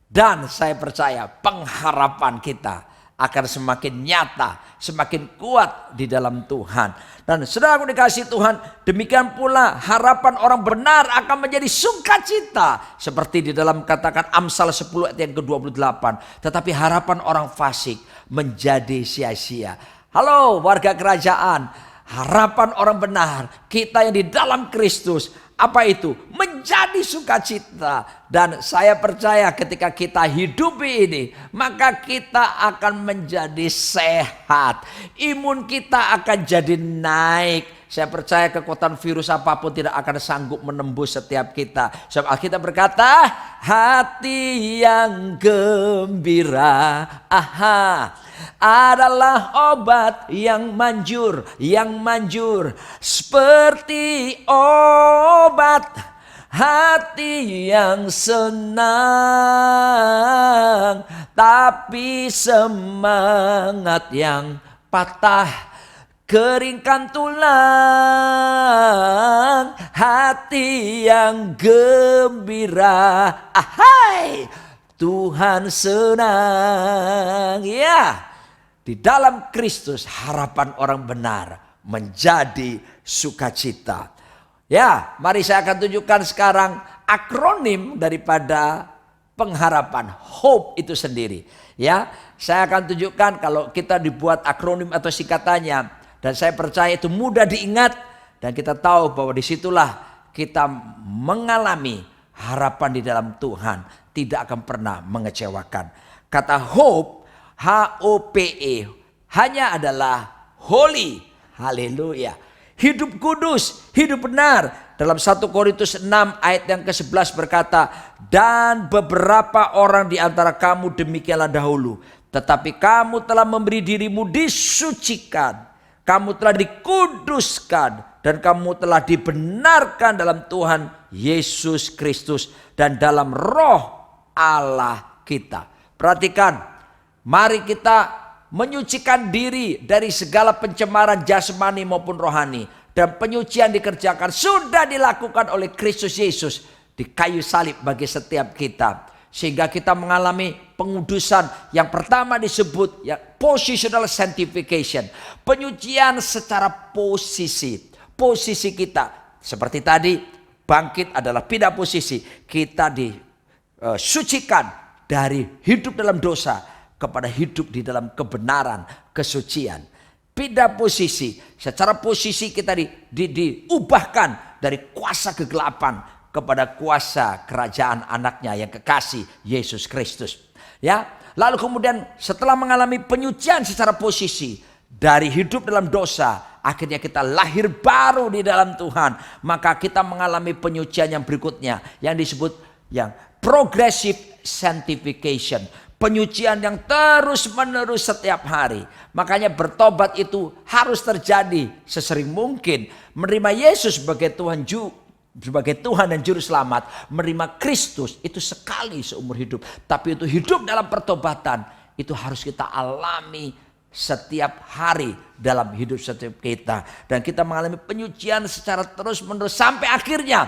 Dan saya percaya pengharapan kita akan semakin nyata, semakin kuat di dalam Tuhan. Dan saudaraku dikasihi Tuhan, demikian pula harapan orang benar akan menjadi sukacita. Seperti di dalam katakan Amsal 10 ayat yang ke-28. Tetapi harapan orang fasik menjadi sia-sia. Halo warga kerajaan, harapan orang benar, kita yang di dalam Kristus, apa itu? Menjadi sukacita. Dan saya percaya ketika kita hidupi ini, maka kita akan menjadi sehat. Imun kita akan jadi naik. Saya percaya kekuatan virus apapun tidak akan sanggup menembus setiap kita. Sebab Alkitab berkata, hati yang gembira, adalah obat yang manjur, seperti obat hati yang senang, tapi semangat yang patah keringkan tulang. Hati yang gembira, Tuhan senang. Ya, di dalam Kristus harapan orang benar menjadi sukacita. Ya, mari saya akan tunjukkan sekarang akronim daripada pengharapan, hope itu sendiri. Ya, saya akan tunjukkan kalau kita dibuat akronim atau singkatannya, dan saya percaya itu mudah diingat dan kita tahu bahwa disitulah kita mengalami harapan di dalam Tuhan, tidak akan pernah mengecewakan. Kata hope, H-O-P-E, hanya adalah holy, haleluya. Hidup kudus, hidup benar. Dalam 1 Korintus 6 ayat yang ke-11 berkata, dan beberapa orang di antara kamu demikianlah dahulu. Tetapi kamu telah memberi dirimu disucikan. Kamu telah dikuduskan. Dan kamu telah dibenarkan dalam Tuhan Yesus Kristus. Dan dalam roh Allah kita. Perhatikan, mari kita menyucikan diri dari segala pencemaran jasmani maupun rohani. Dan penyucian dikerjakan, sudah dilakukan oleh Kristus Yesus di kayu salib bagi setiap kita. Sehingga kita mengalami pengudusan yang pertama disebut ya, positional sanctification. Penyucian secara posisi. Posisi kita seperti tadi, bangkit adalah pindah posisi. Kita disucikan dari hidup dalam dosa kepada hidup di dalam kebenaran, kesucian. Pindah posisi. Secara posisi kita diubahkan dari kuasa kegelapan kepada kuasa kerajaan anaknya yang kekasih, Yesus Kristus. Ya, lalu kemudian setelah mengalami penyucian secara posisi dari hidup dalam dosa, akhirnya kita lahir baru di dalam Tuhan. Maka kita mengalami penyucian yang berikutnya yang disebut yang progressive sanctification. Penyucian yang terus menerus setiap hari. Makanya bertobat itu harus terjadi sesering mungkin. Menerima Yesus sebagai Tuhan dan Juru Selamat. Menerima Kristus itu sekali seumur hidup. Tapi itu hidup dalam pertobatan. Itu harus kita alami setiap hari dalam hidup setiap kita. Dan kita mengalami penyucian secara terus menerus sampai akhirnya.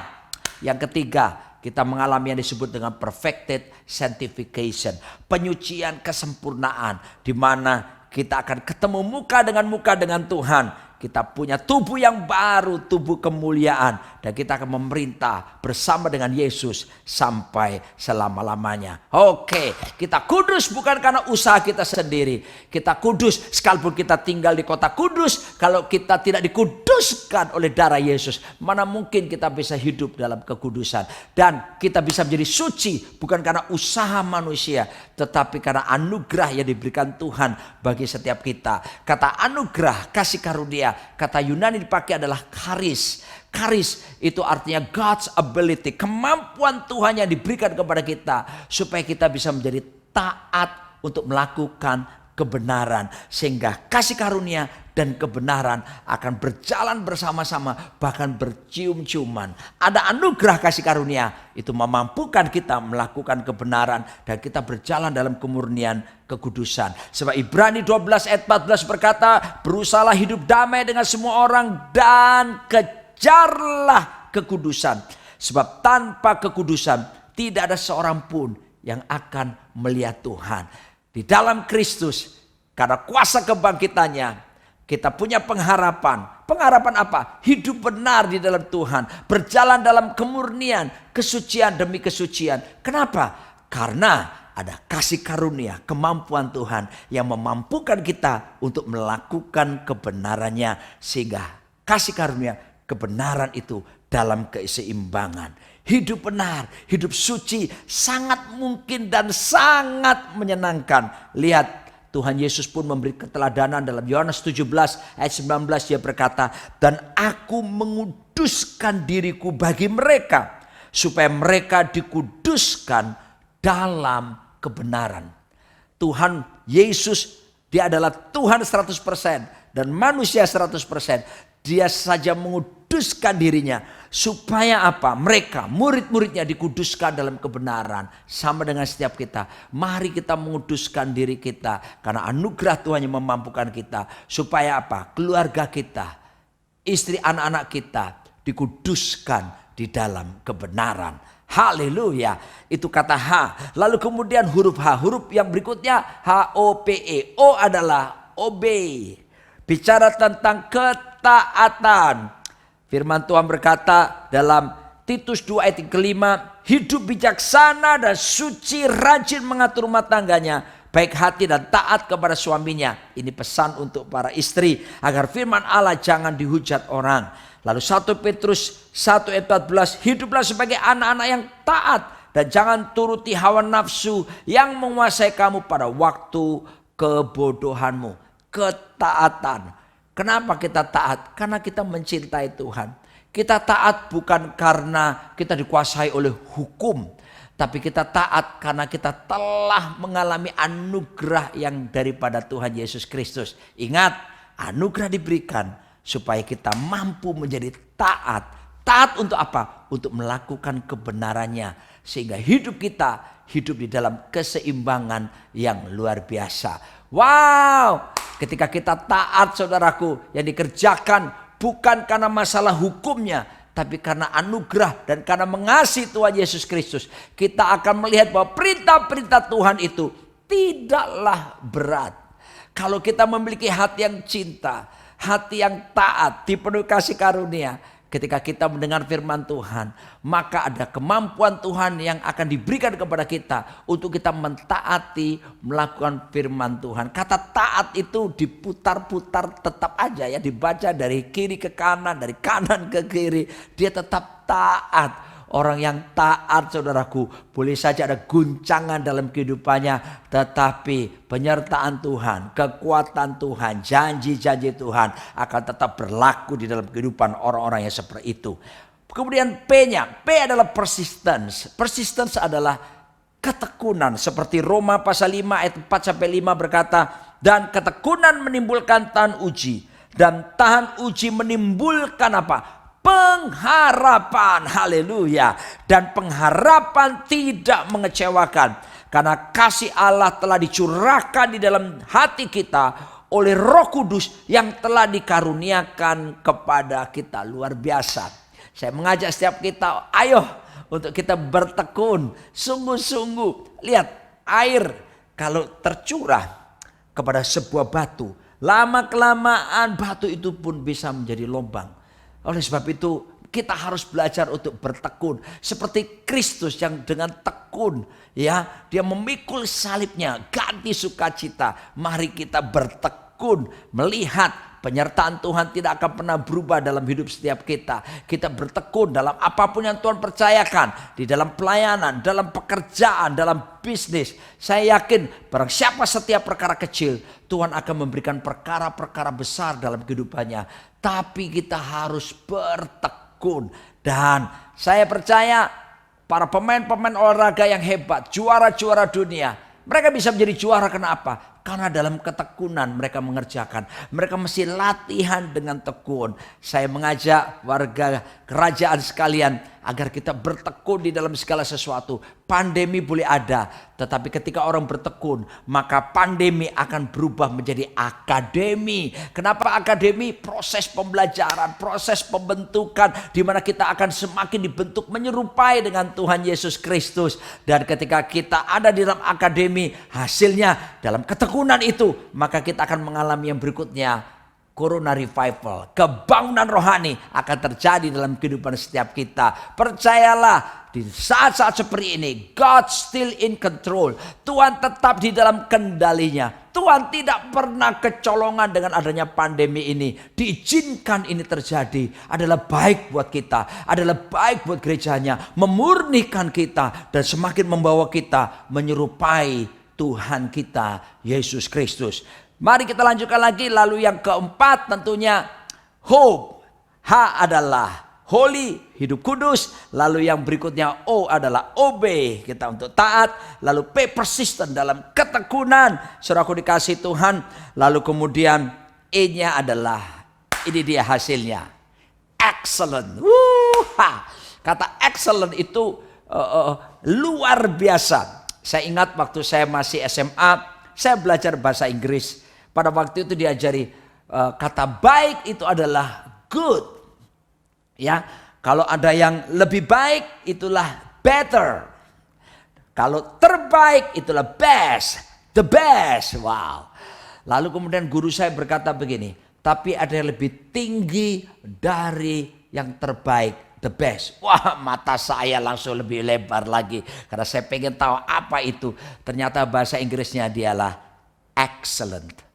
Yang ketiga, kita mengalami yang disebut dengan perfected sanctification. Penyucian kesempurnaan. Di mana kita akan ketemu muka dengan Tuhan. kita punya tubuh yang baru, tubuh kemuliaan. Dan kita akan memerintah bersama dengan Yesus sampai selama-lamanya. Oke, kita kudus bukan karena usaha kita sendiri. Kita kudus sekalipun kita tinggal di kota kudus. Kalau kita tidak dikuduskan oleh darah Yesus, mana mungkin kita bisa hidup dalam kekudusan. Dan kita bisa menjadi suci bukan karena usaha manusia, tetapi karena anugerah yang diberikan Tuhan bagi setiap kita. Kata anugerah, kasih karunia, kata Yunani dipakai adalah charis. Charis itu artinya God's ability, kemampuan Tuhan yang diberikan kepada kita supaya kita bisa menjadi taat untuk melakukan kebenaran, sehingga kasih karunia dan kebenaran akan berjalan bersama-sama, bahkan bercium-ciuman. Ada anugerah kasih karunia itu memampukan kita melakukan kebenaran dan kita berjalan dalam kemurnian kekudusan. Sebab Ibrani 12 ayat 14 berkata, berusahalah hidup damai dengan semua orang dan kejarlah kekudusan. Sebab tanpa kekudusan tidak ada seorang pun yang akan melihat Tuhan. Di dalam Kristus, karena kuasa kebangkitannya, kita punya pengharapan. Pengharapan apa? Hidup benar di dalam Tuhan. Berjalan dalam kemurnian, kesucian demi kesucian. Kenapa? Karena ada kasih karunia, kemampuan Tuhan yang memampukan kita untuk melakukan kebenarannya. Sehingga kasih karunia, kebenaran itu dalam keseimbangan. Hidup benar, hidup suci sangat mungkin dan sangat menyenangkan. Lihat, Tuhan Yesus pun memberi keteladanan dalam Yohanes 17 ayat 19, dia berkata, dan aku menguduskan diriku bagi mereka supaya mereka dikuduskan dalam kebenaran. Tuhan Yesus, dia adalah Tuhan 100% dan manusia 100%. Dia saja menguduskan dirinya supaya apa? Mereka, murid-muridnya dikuduskan dalam kebenaran. Sama dengan setiap kita. Mari kita menguduskan diri kita karena anugerah Tuhan yang memampukan kita. Supaya apa? Keluarga kita, istri anak-anak kita dikuduskan di dalam kebenaran. Haleluya. Itu kata H. Lalu kemudian huruf H. Huruf yang berikutnya HOPE. O adalah obey. Bicara tentang ketaatan. Firman Tuhan berkata dalam Titus 2 ayat kelima, hidup bijaksana dan suci, rajin mengatur rumah tangganya, baik hati dan taat kepada suaminya. Ini pesan untuk para istri agar firman Allah jangan dihujat orang. Lalu 1 Petrus 1 ayat 14, hiduplah sebagai anak-anak yang taat dan jangan turuti hawa nafsu yang menguasai kamu pada waktu kebodohanmu. Ketaatan. Kenapa kita taat? Karena kita mencintai Tuhan. Kita taat bukan karena kita dikuasai oleh hukum, tapi kita taat karena kita telah mengalami anugerah yang daripada Tuhan Yesus Kristus. Ingat, anugerah diberikan supaya kita mampu menjadi taat. Taat untuk apa? Untuk melakukan kebenarannya. Sehingga hidup kita hidup di dalam keseimbangan yang luar biasa. Wow, ketika kita taat saudaraku, yang dikerjakan bukan karena masalah hukumnya, tapi karena anugerah dan karena mengasihi Tuhan Yesus Kristus. Kita akan melihat bahwa perintah-perintah Tuhan itu tidaklah berat. Kalau kita memiliki hati yang cinta, hati yang taat, dipenuhi kasih karunia, ketika kita mendengar firman Tuhan, maka ada kemampuan Tuhan yang akan diberikan kepada kita untuk kita mentaati, melakukan firman Tuhan. Kata taat itu diputar-putar tetap aja ya, dibaca dari kiri ke kanan, dari kanan ke kiri, dia tetap taat. Orang yang taat saudaraku, boleh saja ada guncangan dalam kehidupannya, tetapi penyertaan Tuhan, kekuatan Tuhan, janji-janji Tuhan akan tetap berlaku di dalam kehidupan orang-orang yang seperti itu. Kemudian P-nya, P adalah persistence. Persistence adalah ketekunan. Seperti Roma pasal 5 ayat 4-5 berkata, dan ketekunan menimbulkan tahan uji, dan tahan uji menimbulkan apa? Pengharapan. Haleluya. Dan pengharapan tidak mengecewakan, karena kasih Allah telah dicurahkan di dalam hati kita oleh Roh Kudus yang telah dikaruniakan kepada kita. Luar biasa. Saya mengajak setiap kita, ayo untuk kita bertekun sungguh-sungguh. Lihat, air kalau tercurah kepada sebuah batu, Lama-kelamaan batu itu pun bisa menjadi lubang. Oleh sebab itu kita harus belajar untuk bertekun. Seperti Kristus yang dengan tekun, ya, dia memikul salibnya, ganti sukacita. Mari kita bertekun melihat penyertaan Tuhan tidak akan pernah berubah dalam hidup setiap kita. Kita bertekun dalam apapun yang Tuhan percayakan. Di dalam pelayanan, dalam pekerjaan, dalam bisnis. Saya yakin barang siapa setiap perkara kecil, Tuhan akan memberikan perkara-perkara besar dalam kehidupannya. Tapi kita harus bertekun. Dan saya percaya para pemain-pemain olahraga yang hebat, juara-juara dunia, mereka bisa menjadi juara. Kenapa? Karena dalam ketekunan mereka mengerjakan. Mereka mesti latihan dengan tekun. Saya mengajak warga kerajaan sekalian agar kita bertekun di dalam segala sesuatu. Pandemi boleh ada, tetapi ketika orang bertekun, maka pandemi akan berubah menjadi akademi. Kenapa akademi? Proses pembelajaran, proses pembentukan, di mana kita akan semakin dibentuk menyerupai dengan Tuhan Yesus Kristus. Dan ketika kita ada di dalam akademi, hasilnya dalam ketekunan itu, maka kita akan mengalami yang berikutnya. Corona revival, kebangunan rohani akan terjadi dalam kehidupan setiap kita. Percayalah, di saat-saat seperti ini, God still in control. Tuhan tetap di dalam kendalinya. Tuhan tidak pernah kecolongan dengan adanya pandemi ini. Diizinkan ini terjadi adalah baik buat kita, adalah baik buat gerejanya, memurnikan kita dan semakin membawa kita menyerupai Tuhan kita Yesus Kristus. Mari kita lanjutkan lagi. Lalu yang keempat tentunya hope. H adalah holy, hidup kudus. Lalu yang berikutnya O adalah obey, kita untuk taat. Lalu P persistent, dalam ketekunan. Saudaraku dikasih Tuhan. Lalu kemudian E-nya adalah, ini dia hasilnya, excellent. Kata excellent itu luar biasa. Saya ingat waktu saya masih SMA, saya belajar bahasa Inggris. Pada waktu itu diajari kata baik itu adalah good. Ya, kalau ada yang lebih baik itulah better. Kalau terbaik itulah best, the best. Wow. Lalu kemudian guru saya berkata begini, tapi ada yang lebih tinggi dari yang terbaik, the best. Wah, mata saya langsung lebih lebar lagi karena saya pengen tahu apa itu. Ternyata bahasa Inggrisnya dialah excellent.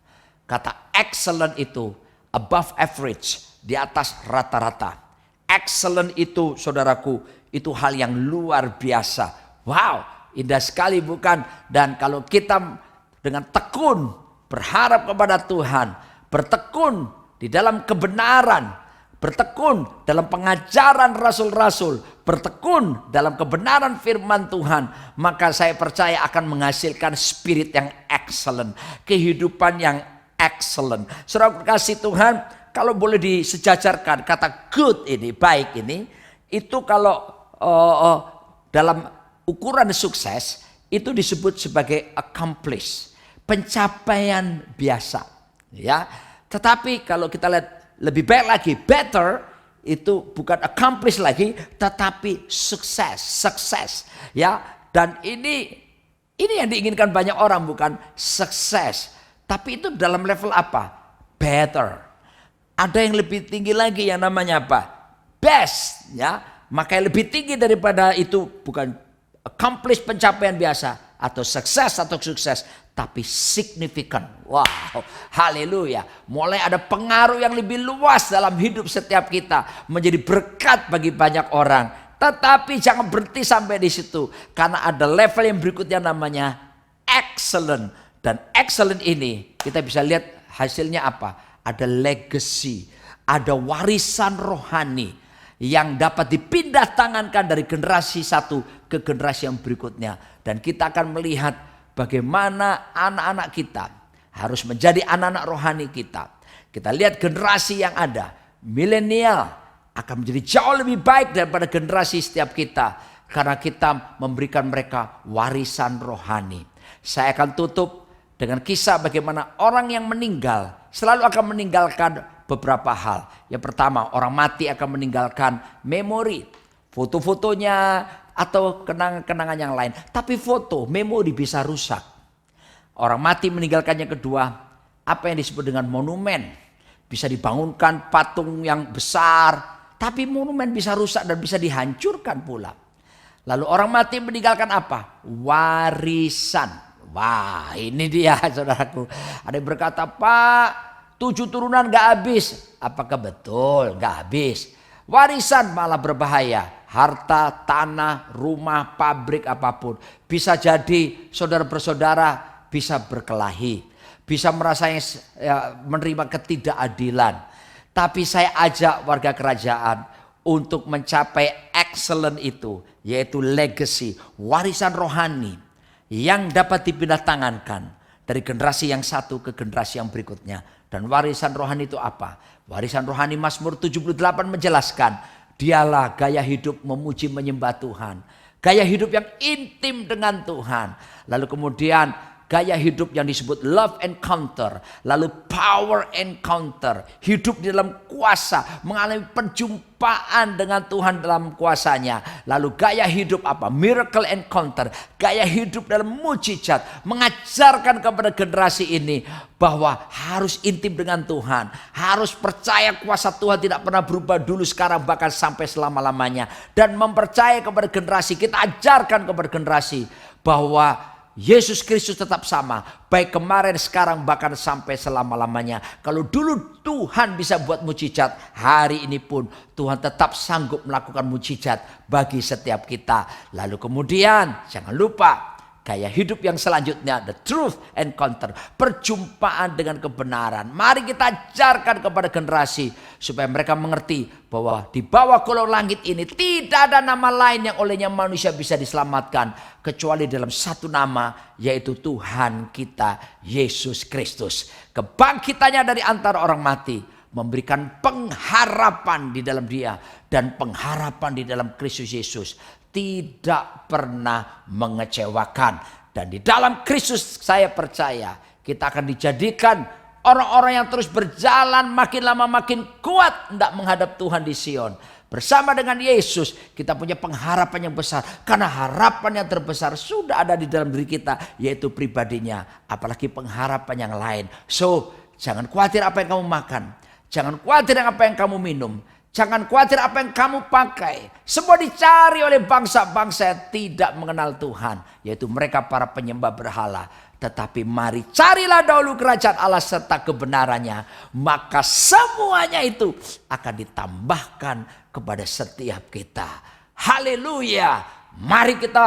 Kata excellent itu above average, di atas rata-rata. Excellent itu, saudaraku, itu hal yang luar biasa. Wow, indah sekali bukan? Dan kalau kita dengan tekun berharap kepada Tuhan, bertekun di dalam kebenaran, bertekun dalam pengajaran rasul-rasul, bertekun dalam kebenaran firman Tuhan, maka saya percaya akan menghasilkan spirit yang excellent, kehidupan yang excellent. Saudara kasih Tuhan, kalau boleh disejajarkan kata good ini, baik ini, itu kalau dalam ukuran sukses itu disebut sebagai accomplish, pencapaian biasa, ya. Tetapi kalau kita lihat lebih baik lagi, better, itu bukan accomplish lagi, tetapi sukses, ya. Dan ini yang diinginkan banyak orang, bukan sukses. Tapi itu dalam level apa? Better. Ada yang lebih tinggi lagi yang namanya apa? Best, ya. Maka yang lebih tinggi daripada itu bukan accomplish, pencapaian biasa atau sukses, tapi significant. Wow, haleluya. Mulai ada pengaruh yang lebih luas dalam hidup setiap kita, menjadi berkat bagi banyak orang. Tetapi jangan berhenti sampai di situ, karena ada level yang berikutnya namanya excellent. Dan excellent ini kita bisa lihat hasilnya apa? Ada legacy, ada warisan rohani yang dapat dipindah tangankan dari generasi satu ke generasi yang berikutnya. Dan kita akan melihat bagaimana anak-anak kita harus menjadi anak-anak rohani kita. Kita lihat generasi yang ada, milenial, akan menjadi jauh lebih baik daripada generasi setiap kita. Karena kita memberikan mereka warisan rohani. Saya akan tutup dengan kisah bagaimana orang yang meninggal selalu akan meninggalkan beberapa hal. Yang pertama, orang mati akan meninggalkan memori, foto-fotonya atau kenangan-kenangan yang lain. Tapi foto, memori bisa rusak. Orang mati meninggalkan yang kedua, apa yang disebut dengan monumen. Bisa dibangunkan patung yang besar, tapi monumen bisa rusak dan bisa dihancurkan pula. Lalu orang mati meninggalkan apa? Warisan. Wah, ini dia saudaraku. Ada yang berkata, Pak, 7 turunan gak habis. Apakah betul? Gak habis. Warisan malah berbahaya. Harta, tanah, rumah, pabrik, apapun. Bisa jadi saudara bersaudara bisa berkelahi. Bisa merasa menerima ketidakadilan. Tapi saya ajak warga kerajaan untuk mencapai excellent itu. Yaitu legacy, warisan rohani. Yang dapat dipindah tangankan dari generasi yang satu ke generasi yang berikutnya. Dan warisan rohani itu apa? Warisan rohani Mazmur 78 menjelaskan. Dialah gaya hidup memuji menyembah Tuhan. Gaya hidup yang intim dengan Tuhan. Lalu kemudian gaya hidup yang disebut love encounter. Lalu power encounter. Hidup di dalam kuasa. Mengalami perjumpaan dengan Tuhan dalam kuasanya. Lalu gaya hidup apa? Miracle encounter. Gaya hidup dalam mujizat. Mengajarkan kepada generasi ini bahwa harus intim dengan Tuhan. Harus percaya kuasa Tuhan tidak pernah berubah dulu, sekarang, bahkan sampai selama-lamanya. Dan mempercayai kepada generasi. Kita ajarkan kepada generasi bahwa Yesus Kristus tetap sama. Baik kemarin, sekarang, bahkan sampai selama-lamanya. Kalau dulu Tuhan bisa buat mujizat, hari ini pun Tuhan tetap sanggup melakukan mujizat bagi setiap kita. Lalu kemudian jangan lupa gaya hidup yang selanjutnya, the truth encounter, perjumpaan dengan kebenaran. Mari kita ajarkan kepada generasi supaya mereka mengerti bahwa di bawah kolong langit ini tidak ada nama lain yang olehnya manusia bisa diselamatkan kecuali dalam satu nama, yaitu Tuhan kita Yesus Kristus. Kebangkitannya dari antara orang mati memberikan pengharapan di dalam Dia, dan pengharapan di dalam Kristus Yesus tidak pernah mengecewakan. Dan di dalam Kristus saya percaya kita akan dijadikan orang-orang yang terus berjalan makin lama makin kuat hendak menghadap Tuhan di Sion. Bersama dengan Yesus kita punya pengharapan yang besar. Karena harapan yang terbesar sudah ada di dalam diri kita, yaitu pribadinya. Apalagi pengharapan yang lain. So jangan khawatir apa yang kamu makan. Jangan khawatir apa yang kamu minum. Jangan khawatir apa yang kamu pakai. Semua dicari oleh bangsa-bangsa yang tidak mengenal Tuhan. Yaitu mereka para penyembah berhala. Tetapi mari carilah dahulu kerajaan Allah serta kebenarannya. Maka semuanya itu akan ditambahkan kepada setiap kita. Haleluya. Mari kita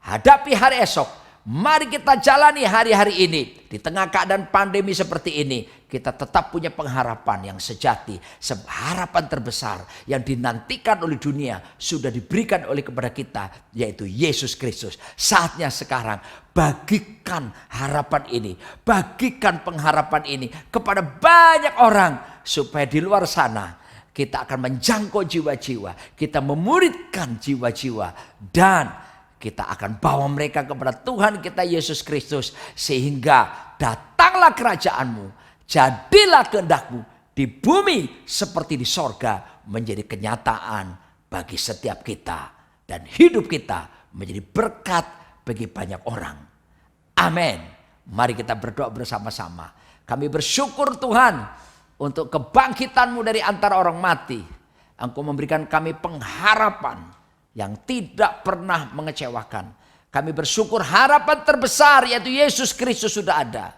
hadapi hari esok. Mari kita jalani hari-hari ini. Di tengah keadaan pandemi seperti ini, kita tetap punya pengharapan yang sejati. Harapan terbesar yang dinantikan oleh dunia sudah diberikan oleh kepada kita, yaitu Yesus Kristus. Saatnya sekarang bagikan harapan ini, bagikan pengharapan ini kepada banyak orang, supaya di luar sana kita akan menjangkau jiwa-jiwa, kita memuridkan jiwa-jiwa, dan kita akan bawa mereka kepada Tuhan kita Yesus Kristus. Sehingga datanglah kerajaanmu, jadilah kehendakmu di bumi seperti di sorga, menjadi kenyataan bagi setiap kita. Dan hidup kita menjadi berkat bagi banyak orang. Amin. Mari kita berdoa bersama-sama. Kami bersyukur Tuhan untuk kebangkitan-Mu dari antara orang mati. Engkau memberikan kami pengharapan yang tidak pernah mengecewakan. Kami bersyukur harapan terbesar, yaitu Yesus Kristus, sudah ada.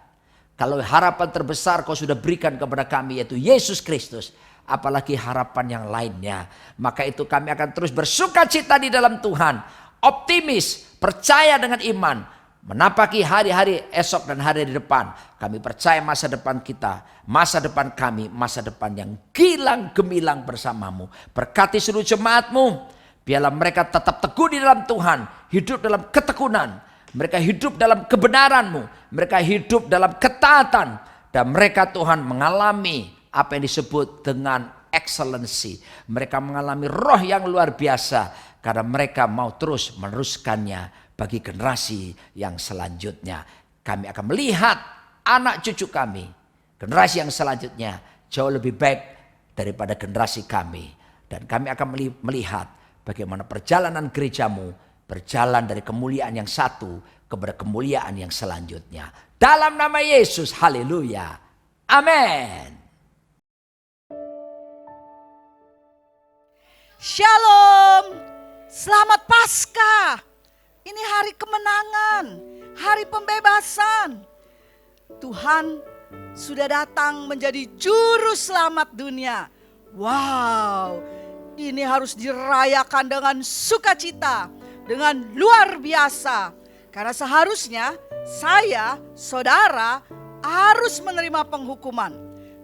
Kalau harapan terbesar Kau sudah berikan kepada kami, yaitu Yesus Kristus, apalagi harapan yang lainnya. Maka itu kami akan terus bersuka cita di dalam Tuhan. Optimis, percaya dengan iman. Menapaki hari-hari esok dan hari di depan. Kami percaya masa depan kita, masa depan kami, masa depan yang gilang gemilang bersama-Mu. Berkati seluruh jemaat-Mu. Biarlah mereka tetap teguh di dalam Tuhan. Hidup dalam ketekunan. Mereka hidup dalam kebenaran-Mu. Mereka hidup dalam ketaatan. Dan mereka Tuhan mengalami apa yang disebut dengan excellency. Mereka mengalami roh yang luar biasa. Karena mereka mau terus meneruskannya bagi generasi yang selanjutnya. Kami akan melihat anak cucu kami. Generasi yang selanjutnya jauh lebih baik daripada generasi kami. Dan kami akan melihat bagaimana perjalanan gereja-Mu berjalan dari kemuliaan yang satu kepada kemuliaan yang selanjutnya. Dalam nama Yesus, haleluya. Amin. Shalom, selamat Paskah. Ini hari kemenangan, hari pembebasan. Tuhan sudah datang menjadi juru selamat dunia. Wow, ini harus dirayakan dengan sukacita, dengan luar biasa. Karena seharusnya saya, saudara, harus menerima penghukuman.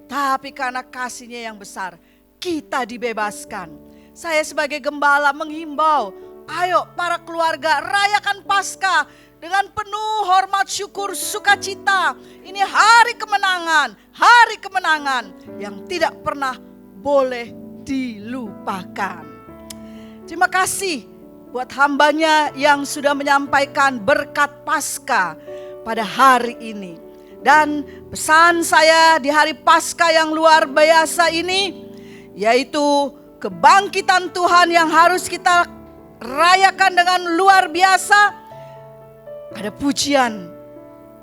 Tapi karena kasih-Nya yang besar, kita dibebaskan. Saya sebagai gembala menghimbau, ayo para keluarga rayakan Paskah dengan penuh hormat, syukur, sukacita. Ini hari kemenangan yang tidak pernah boleh dilupakan. Terima kasih buat hambanya yang sudah menyampaikan berkat Paskah pada hari ini. Dan pesan saya di hari Paskah yang luar biasa ini, yaitu kebangkitan Tuhan yang harus kita rayakan dengan luar biasa. Ada pujian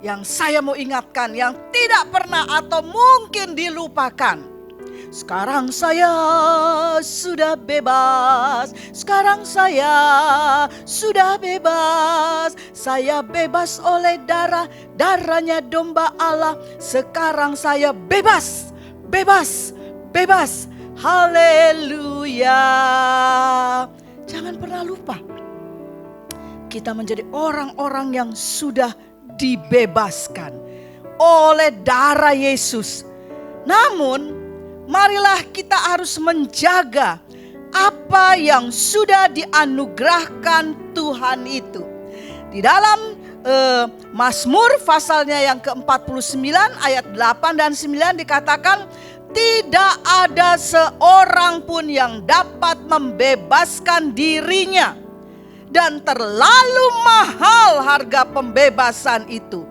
yang saya mau ingatkan, yang tidak pernah atau mungkin dilupakan. Sekarang saya sudah bebas, sekarang saya sudah bebas. Saya bebas oleh darahnya domba Allah. Sekarang saya bebas, bebas, bebas. Haleluya. Jangan pernah lupa, kita menjadi orang-orang yang sudah dibebaskan oleh darah Yesus. Namun, marilah kita harus menjaga apa yang sudah dianugerahkan Tuhan itu. Di dalam Mazmur pasalnya yang ke-49 ayat 8 dan 9 dikatakan, tidak ada seorang pun yang dapat membebaskan dirinya, dan terlalu mahal harga pembebasan itu.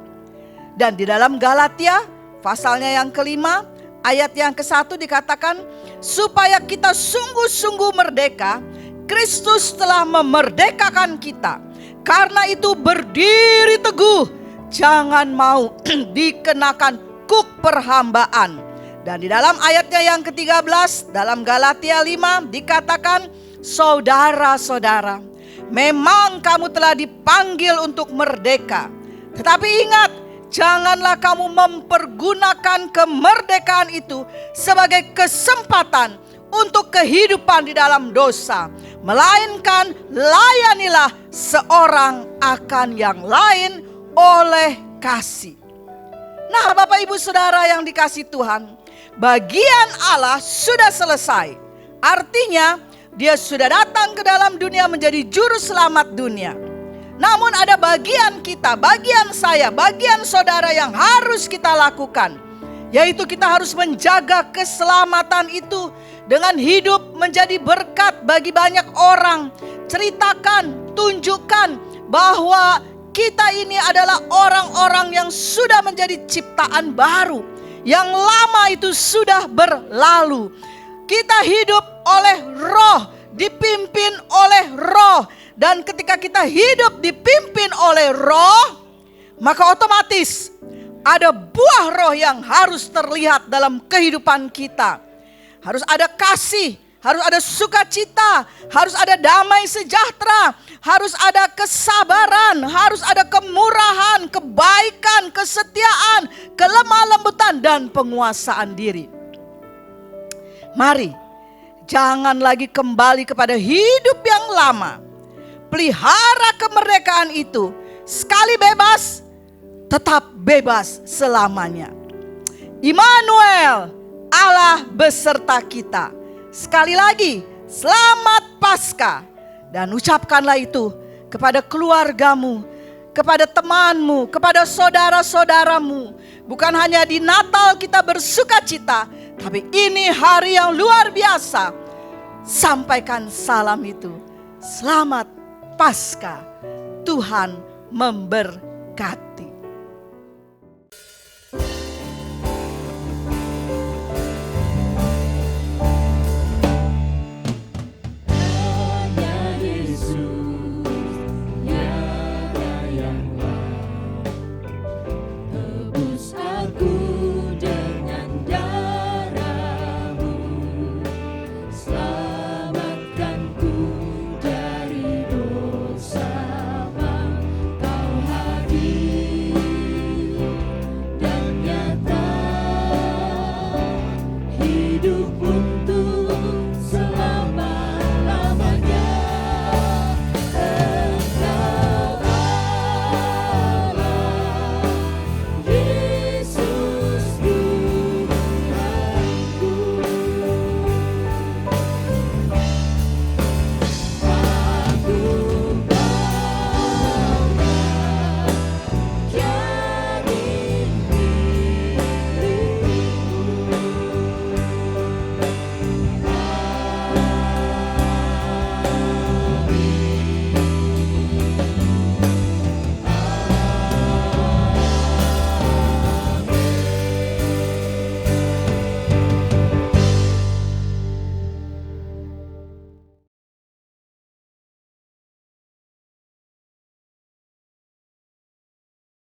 Dan di dalam Galatia pasalnya yang kelima ayat yang ke-1 dikatakan, supaya kita sungguh-sungguh merdeka, Kristus telah memerdekakan kita. Karena itu berdiri teguh, jangan mau dikenakan kuk perhambaan. Dan di dalam ayatnya yang ke-13 dalam Galatia 5 dikatakan, saudara-saudara, memang kamu telah dipanggil untuk merdeka. Tetapi ingat, janganlah kamu mempergunakan kemerdekaan itu sebagai kesempatan untuk kehidupan di dalam dosa. Melainkan layanilah seorang akan yang lain oleh kasih. Nah, Bapak Ibu Saudara yang dikasihi Tuhan, bagian Allah sudah selesai. Artinya Dia sudah datang ke dalam dunia menjadi juru selamat dunia. Namun ada bagian kita, bagian saya, bagian saudara yang harus kita lakukan. Yaitu kita harus menjaga keselamatan itu dengan hidup menjadi berkat bagi banyak orang. Ceritakan, tunjukkan bahwa kita ini adalah orang-orang yang sudah menjadi ciptaan baru. Yang lama itu sudah berlalu. Kita hidup oleh Roh, dipimpin oleh Roh. Dan ketika kita hidup dipimpin oleh Roh, maka otomatis ada buah Roh yang harus terlihat dalam kehidupan kita. Harus ada kasih, harus ada sukacita, harus ada damai sejahtera, harus ada kesabaran, harus ada kemurahan, kebaikan, kesetiaan, kelemah lembutan, dan penguasaan diri. Mari, jangan lagi kembali kepada hidup yang lama. Pelihara kemerdekaan itu. Sekali bebas, tetap bebas selamanya. Immanuel, Allah beserta kita. Sekali lagi, selamat Paskah. Dan ucapkanlah itu kepada keluargamu, kepada temanmu, kepada saudara-saudaramu. Bukan hanya di Natal kita bersukacita, tapi ini hari yang luar biasa. Sampaikan salam itu. Selamat Paskah. Tuhan memberkati.